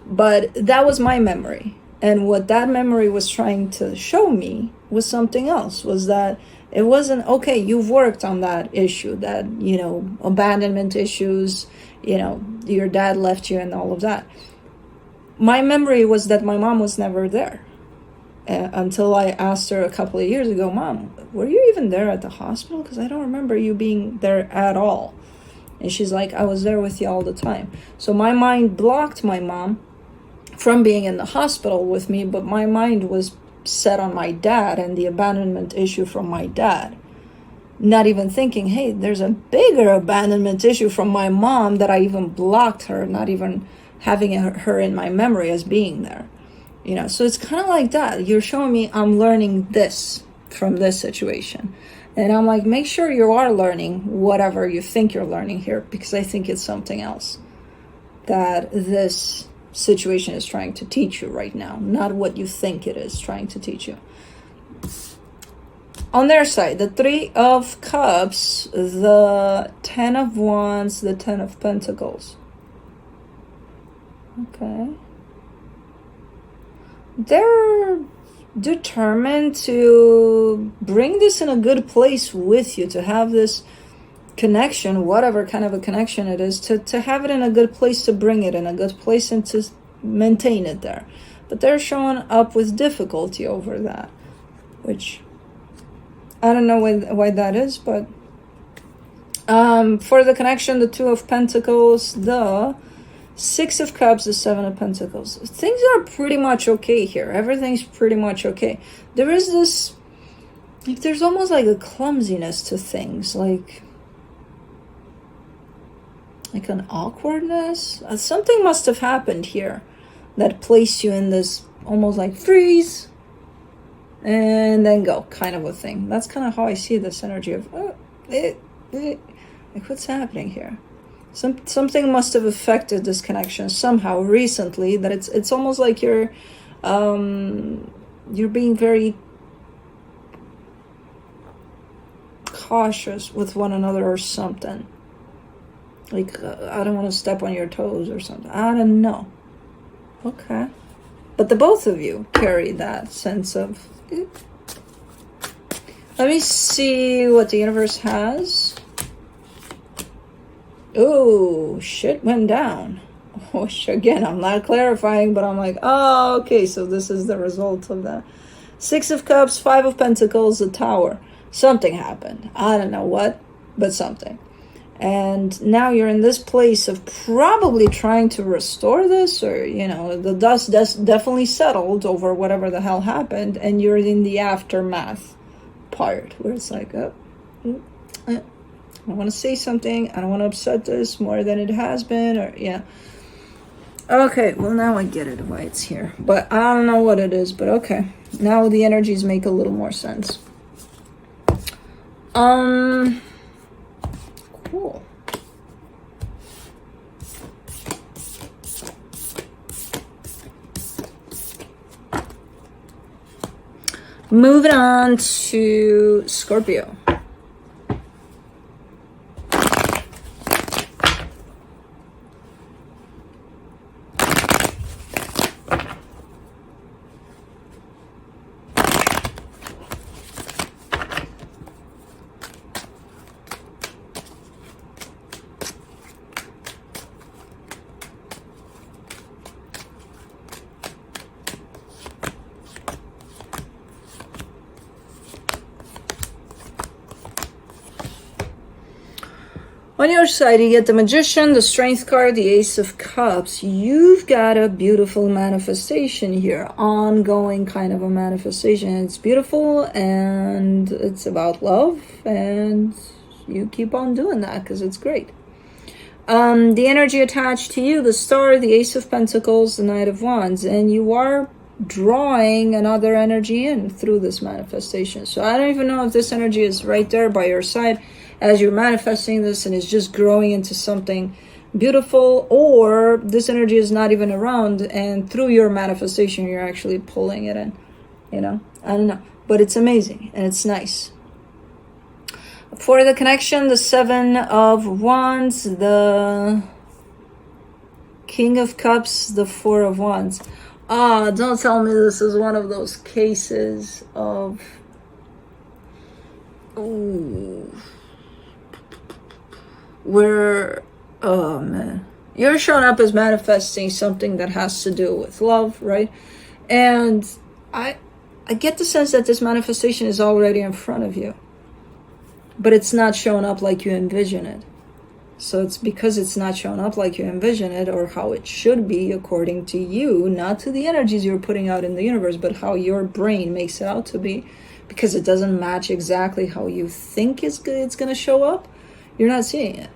But that was my memory. And what that memory was trying to show me was something else, was that it wasn't, okay, you've worked on that issue, that, you know, abandonment issues, you know, your dad left you and all of that. My memory was that my mom was never there until I asked her a couple of years ago, Mom, were you even there at the hospital? Because I don't remember you being there at all. And she's like, I was there with you all the time. So my mind blocked my mom from being in the hospital with me, but my mind was set on my dad and the abandonment issue from my dad. Not even thinking, hey, there's a bigger abandonment issue from my mom that I even blocked her, not even having her in my memory as being there. You know, so it's kind of like that. You're showing me I'm learning this from this situation. And I'm like, make sure you are learning whatever you think you're learning here, because I think it's something else that this situation is trying to teach you right now, not what you think it is trying to teach you. On their side, the Three of Cups, the Ten of Wands, the Ten of Pentacles. Okay. They're determined to bring this in a good place with you, to have this connection, whatever kind of a connection it is, to have it in a good place, to bring it in a good place and to maintain it there. But they're showing up with difficulty over that, which I don't know why that is, but for the connection, the Two of Pentacles, the Six of Cups, the Seven of Pentacles. Things are pretty much okay here. Everything's pretty much okay. There is this, like, there's almost like a clumsiness to things, like an awkwardness. Something must have happened here that placed you in this almost like freeze and then go kind of a thing. That's kind of how I see this energy of like, what's happening here? Something must have affected this connection somehow recently, that it's almost like you're being very cautious with one another or something. Like, I don't want to step on your toes or something. I don't know. Okay. But the both of you carry that sense of... Let me see what the universe has. Oh, shit went down. Which, again, I'm not clarifying, but I'm like, oh, okay, so this is the result of that. Six of Cups, Five of Pentacles, the Tower. Something happened. I don't know what, but something. And now you're in this place of probably trying to restore this, or, you know, the dust definitely settled over whatever the hell happened, and you're in the aftermath part where it's like, oh, I want to say something. I don't want to upset this more than it has been, or yeah. Okay, well now I get it why it's here, but I don't know what it is, but okay. Now the energies make a little more sense. Cool. Moving on to Scorpio. On your side, you get the Magician, the Strength card, the Ace of Cups. You've got a beautiful manifestation here, ongoing kind of a manifestation. It's beautiful and it's about love, and you keep on doing that because it's great. The energy attached to you, the Star, the Ace of Pentacles, the Knight of Wands, and you are drawing another energy in through this manifestation. So I don't even know if this energy is right there by your side as you're manifesting this and it's just growing into something beautiful, or this energy is not even around and through your manifestation you're actually pulling it in, you know. I don't know, but it's amazing and it's nice. For the connection, the Seven of Wands, the King of Cups, the Four of Wands. Don't tell me this is one of those cases of where, oh man, you're showing up as manifesting something that has to do with love, right? And I get the sense that this manifestation is already in front of you, but it's not showing up like you envision it. So it's because it's not showing up like you envision it, or how it should be according to you, not to the energies you're putting out in the universe, but how your brain makes it out to be, because it doesn't match exactly how you think it's going to show up. You're not seeing it.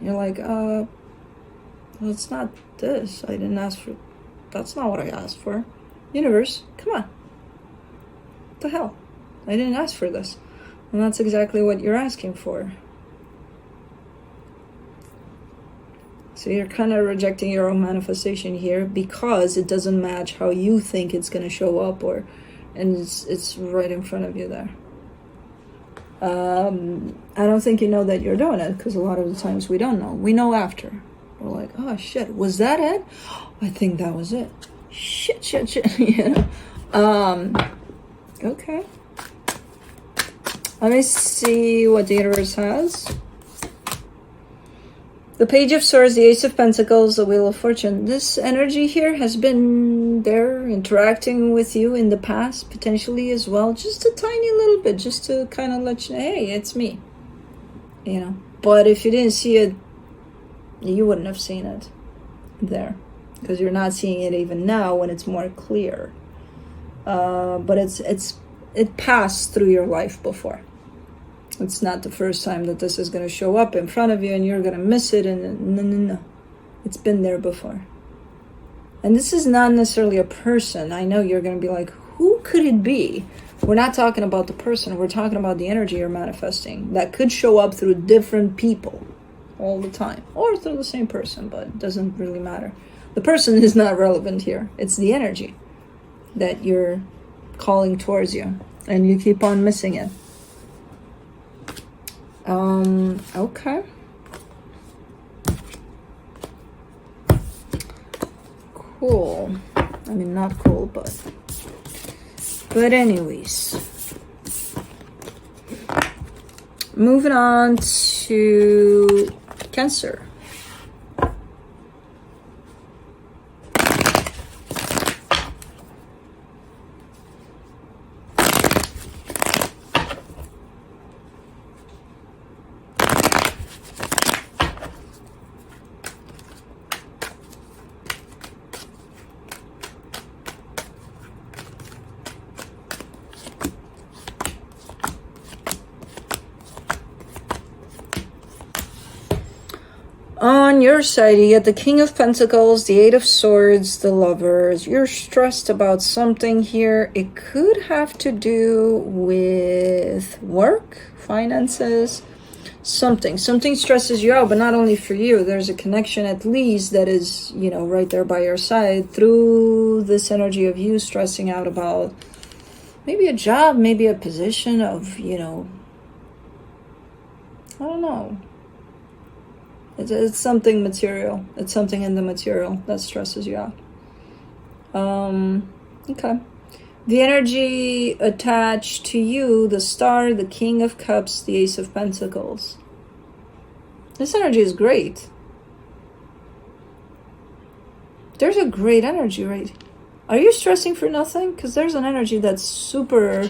You're like, well, it's not this. I didn't ask for, that's not what I asked for. Universe, come on. What the hell? I didn't ask for this. And that's exactly what you're asking for. So you're kind of rejecting your own manifestation here because it doesn't match how you think it's going to show up, and it's right in front of you there. I don't think you know that you're doing it, because a lot of the times we don't know. We know after. We're like, oh shit, was that it? I think that was it. Shit, you know. Okay. Let me see what the universe has. The Page of Swords, the Ace of Pentacles, the Wheel of Fortune. This energy here has been there interacting with you in the past, potentially as well. Just a tiny little bit, just to kind of let you know, hey, it's me. You know, but if you didn't see it, you wouldn't have seen it there, because you're not seeing it even now when it's more clear. But it passed through your life before. It's not the first time that this is going to show up in front of you and you're going to miss it. And no. It's been there before. And this is not necessarily a person. I know you're going to be like, who could it be? We're not talking about the person. We're talking about the energy you're manifesting that could show up through different people all the time, or through the same person, but it doesn't really matter. The person is not relevant here. It's the energy that you're calling towards you and you keep on missing it. Okay. Cool. I mean, not cool, but anyways. Moving on to Cancer. On your side, you get the King of Pentacles, the Eight of Swords, the Lovers. You're stressed about something here. It could have to do with work, finances, something stresses you out, but not only for you. There's a connection at least that is, you know, right there by your side through this energy of you stressing out about maybe a job, maybe a position of, you know, I don't know. It's something material. It's something in the material that stresses you out. Okay. The energy attached to you, the Star, the King of Cups, the Ace of Pentacles. This energy is great. There's a great energy, right? Are you stressing for nothing? Because there's an energy that's super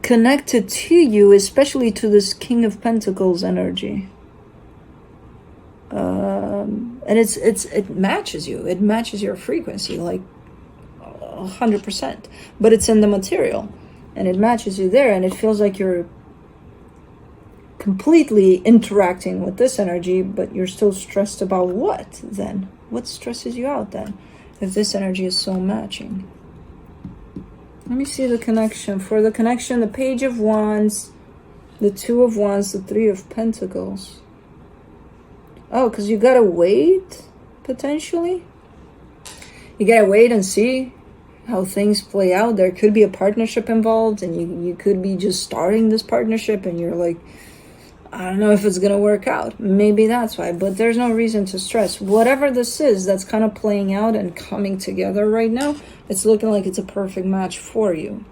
connected to you, especially to this King of Pentacles energy. And it matches you. It matches your frequency, like 100%, but it's in the material and it matches you there, and it feels like you're completely interacting with this energy, but you're still stressed about what then? What stresses you out then if this energy is so matching? Let me see the connection. For the connection, the Page of Wands, the Two of Wands, the Three of Pentacles. Oh, because you gotta wait, potentially. You gotta wait and see how things play out. There could be a partnership involved, and you could be just starting this partnership and you're like, I don't know if it's gonna work out. Maybe that's why, but there's no reason to stress. Whatever this is that's kind of playing out and coming together right now, it's looking like it's a perfect match for you,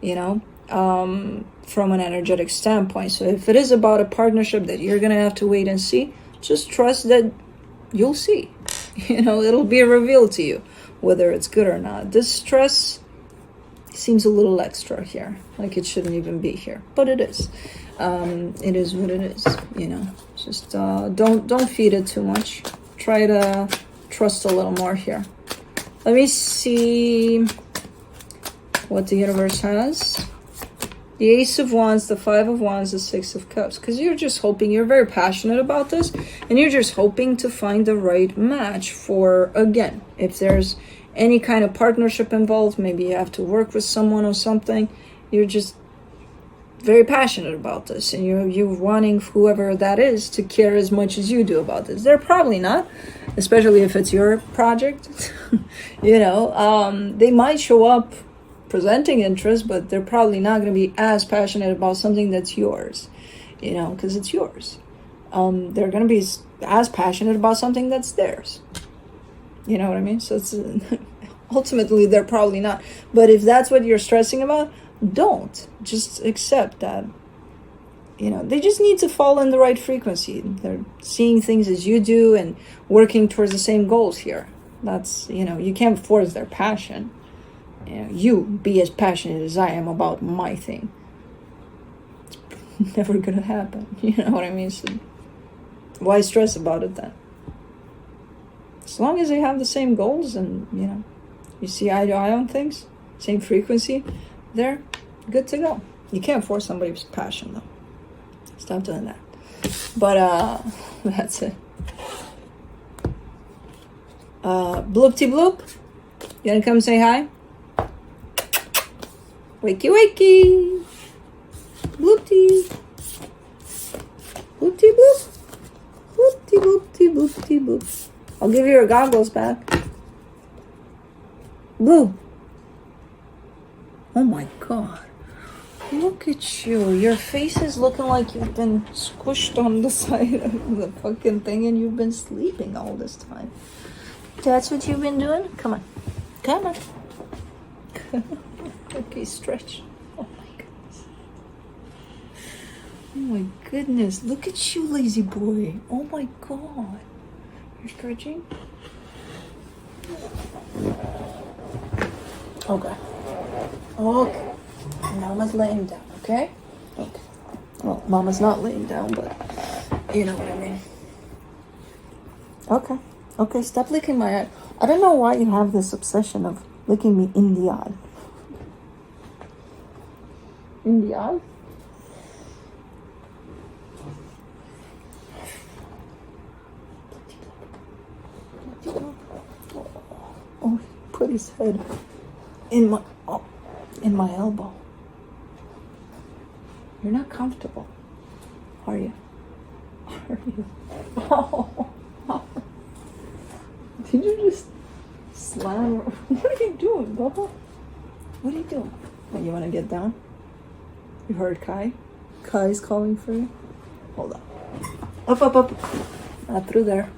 you know, from an energetic standpoint. So if it is about a partnership that you're gonna have to wait and see, just trust that you'll see. You know, it'll be revealed to you whether it's good or not. This stress seems a little extra here, like it shouldn't even be here, but it is. It is what it is, you know. Just don't feed it too much. Try to trust a little more here. Let me see what the universe has. The Ace of Wands, the Five of Wands, the Six of Cups. Because you're just hoping, you're very passionate about this, and you're just hoping to find the right match for, again, if there's any kind of partnership involved, maybe you have to work with someone or something, you're just very passionate about this, and you're wanting whoever that is to care as much as you do about this. They're probably not, especially if it's your project. You know, they might show up presenting interest, but they're probably not going to be as passionate about something that's yours, you know, because it's yours. They're going to be as passionate about something that's theirs. You know what I mean? So it's ultimately they're probably not. But if that's what you're stressing about, don't. Just accept that, you know, they just need to fall in the right frequency. They're seeing things as you do and working towards the same goals here. That's, you know, you can't force their passion. You know, you be as passionate as I am about my thing. It's never gonna happen. You know what I mean? So why stress about it then? As long as they have the same goals and, you know, you see eye to eye on things, same frequency, they're good to go. You can't force somebody's passion though. Stop doing that. But that's it. Bloopty bloop. You gonna come say hi? Wakey wakey. Bloopty. Bloopty bloop. Bloopty bloopty bloopty bloop. I'll give you your goggles back. Blue. Oh my god. Look at you. Your face is looking like you've been squished on the side of the fucking thing and you've been sleeping all this time. That's what you've been doing? Come on. Come on. Okay, stretch. Oh my goodness. Oh my goodness. Look at you, lazy boy. Oh my god. You're stretching? Okay. Okay. Mama's laying down, okay? Okay. Well, Mama's not laying down, but you know what I mean. Okay. Okay, stop licking my eye. I don't know why you have this obsession of licking me in the eye. In the eye? put his head in my elbow. You're not comfortable, are you? Are you? Oh. Did you just slam? What are you doing, Bubba? What are you doing? Oh, you want to get down? You heard Kai? Kai's calling for you. Hold on. Up, up, up. Not through there.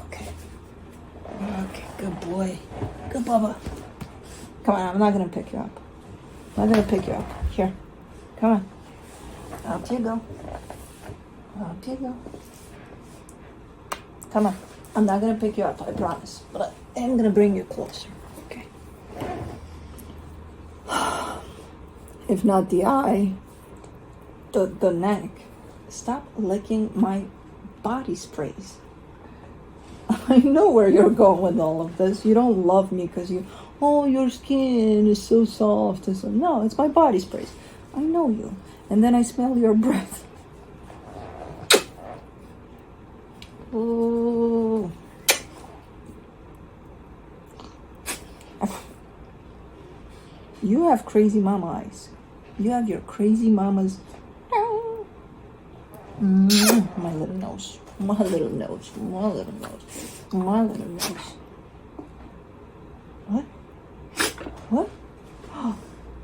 Okay. Okay, good boy. Good Bubba. Come on, I'm not going to pick you up. I'm not going to pick you up. Here. Come on. Up you go. Up you go. Come on. I'm not going to pick you up, I promise. But I am going to bring you closer. Okay. If not the eye, the neck. Stop licking my body sprays. I know where you're going with all of this. You don't love me because your skin is so soft. And so, no, it's my body sprays. I know you. And then I smell your breath. Oh. You have crazy mama eyes. You have your crazy mama's. My little nose. My little nose. My little nose. My little nose. What? What?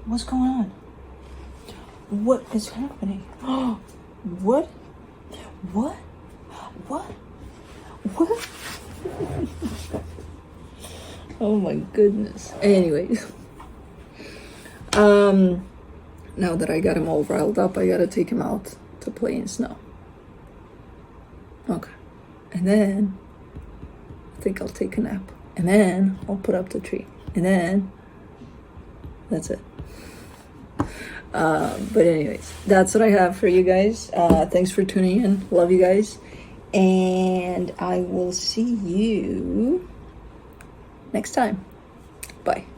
What's going on? What is happening? What? What? What? What? Oh my goodness. Anyways. Now that I got him all riled up, I gotta take him out to play in snow. Okay. And then I think I'll take a nap. And then I'll put up the tree. And then that's it. But anyways, that's what I have for you guys. Thanks for tuning in. Love you guys. And I will see you next time. Bye.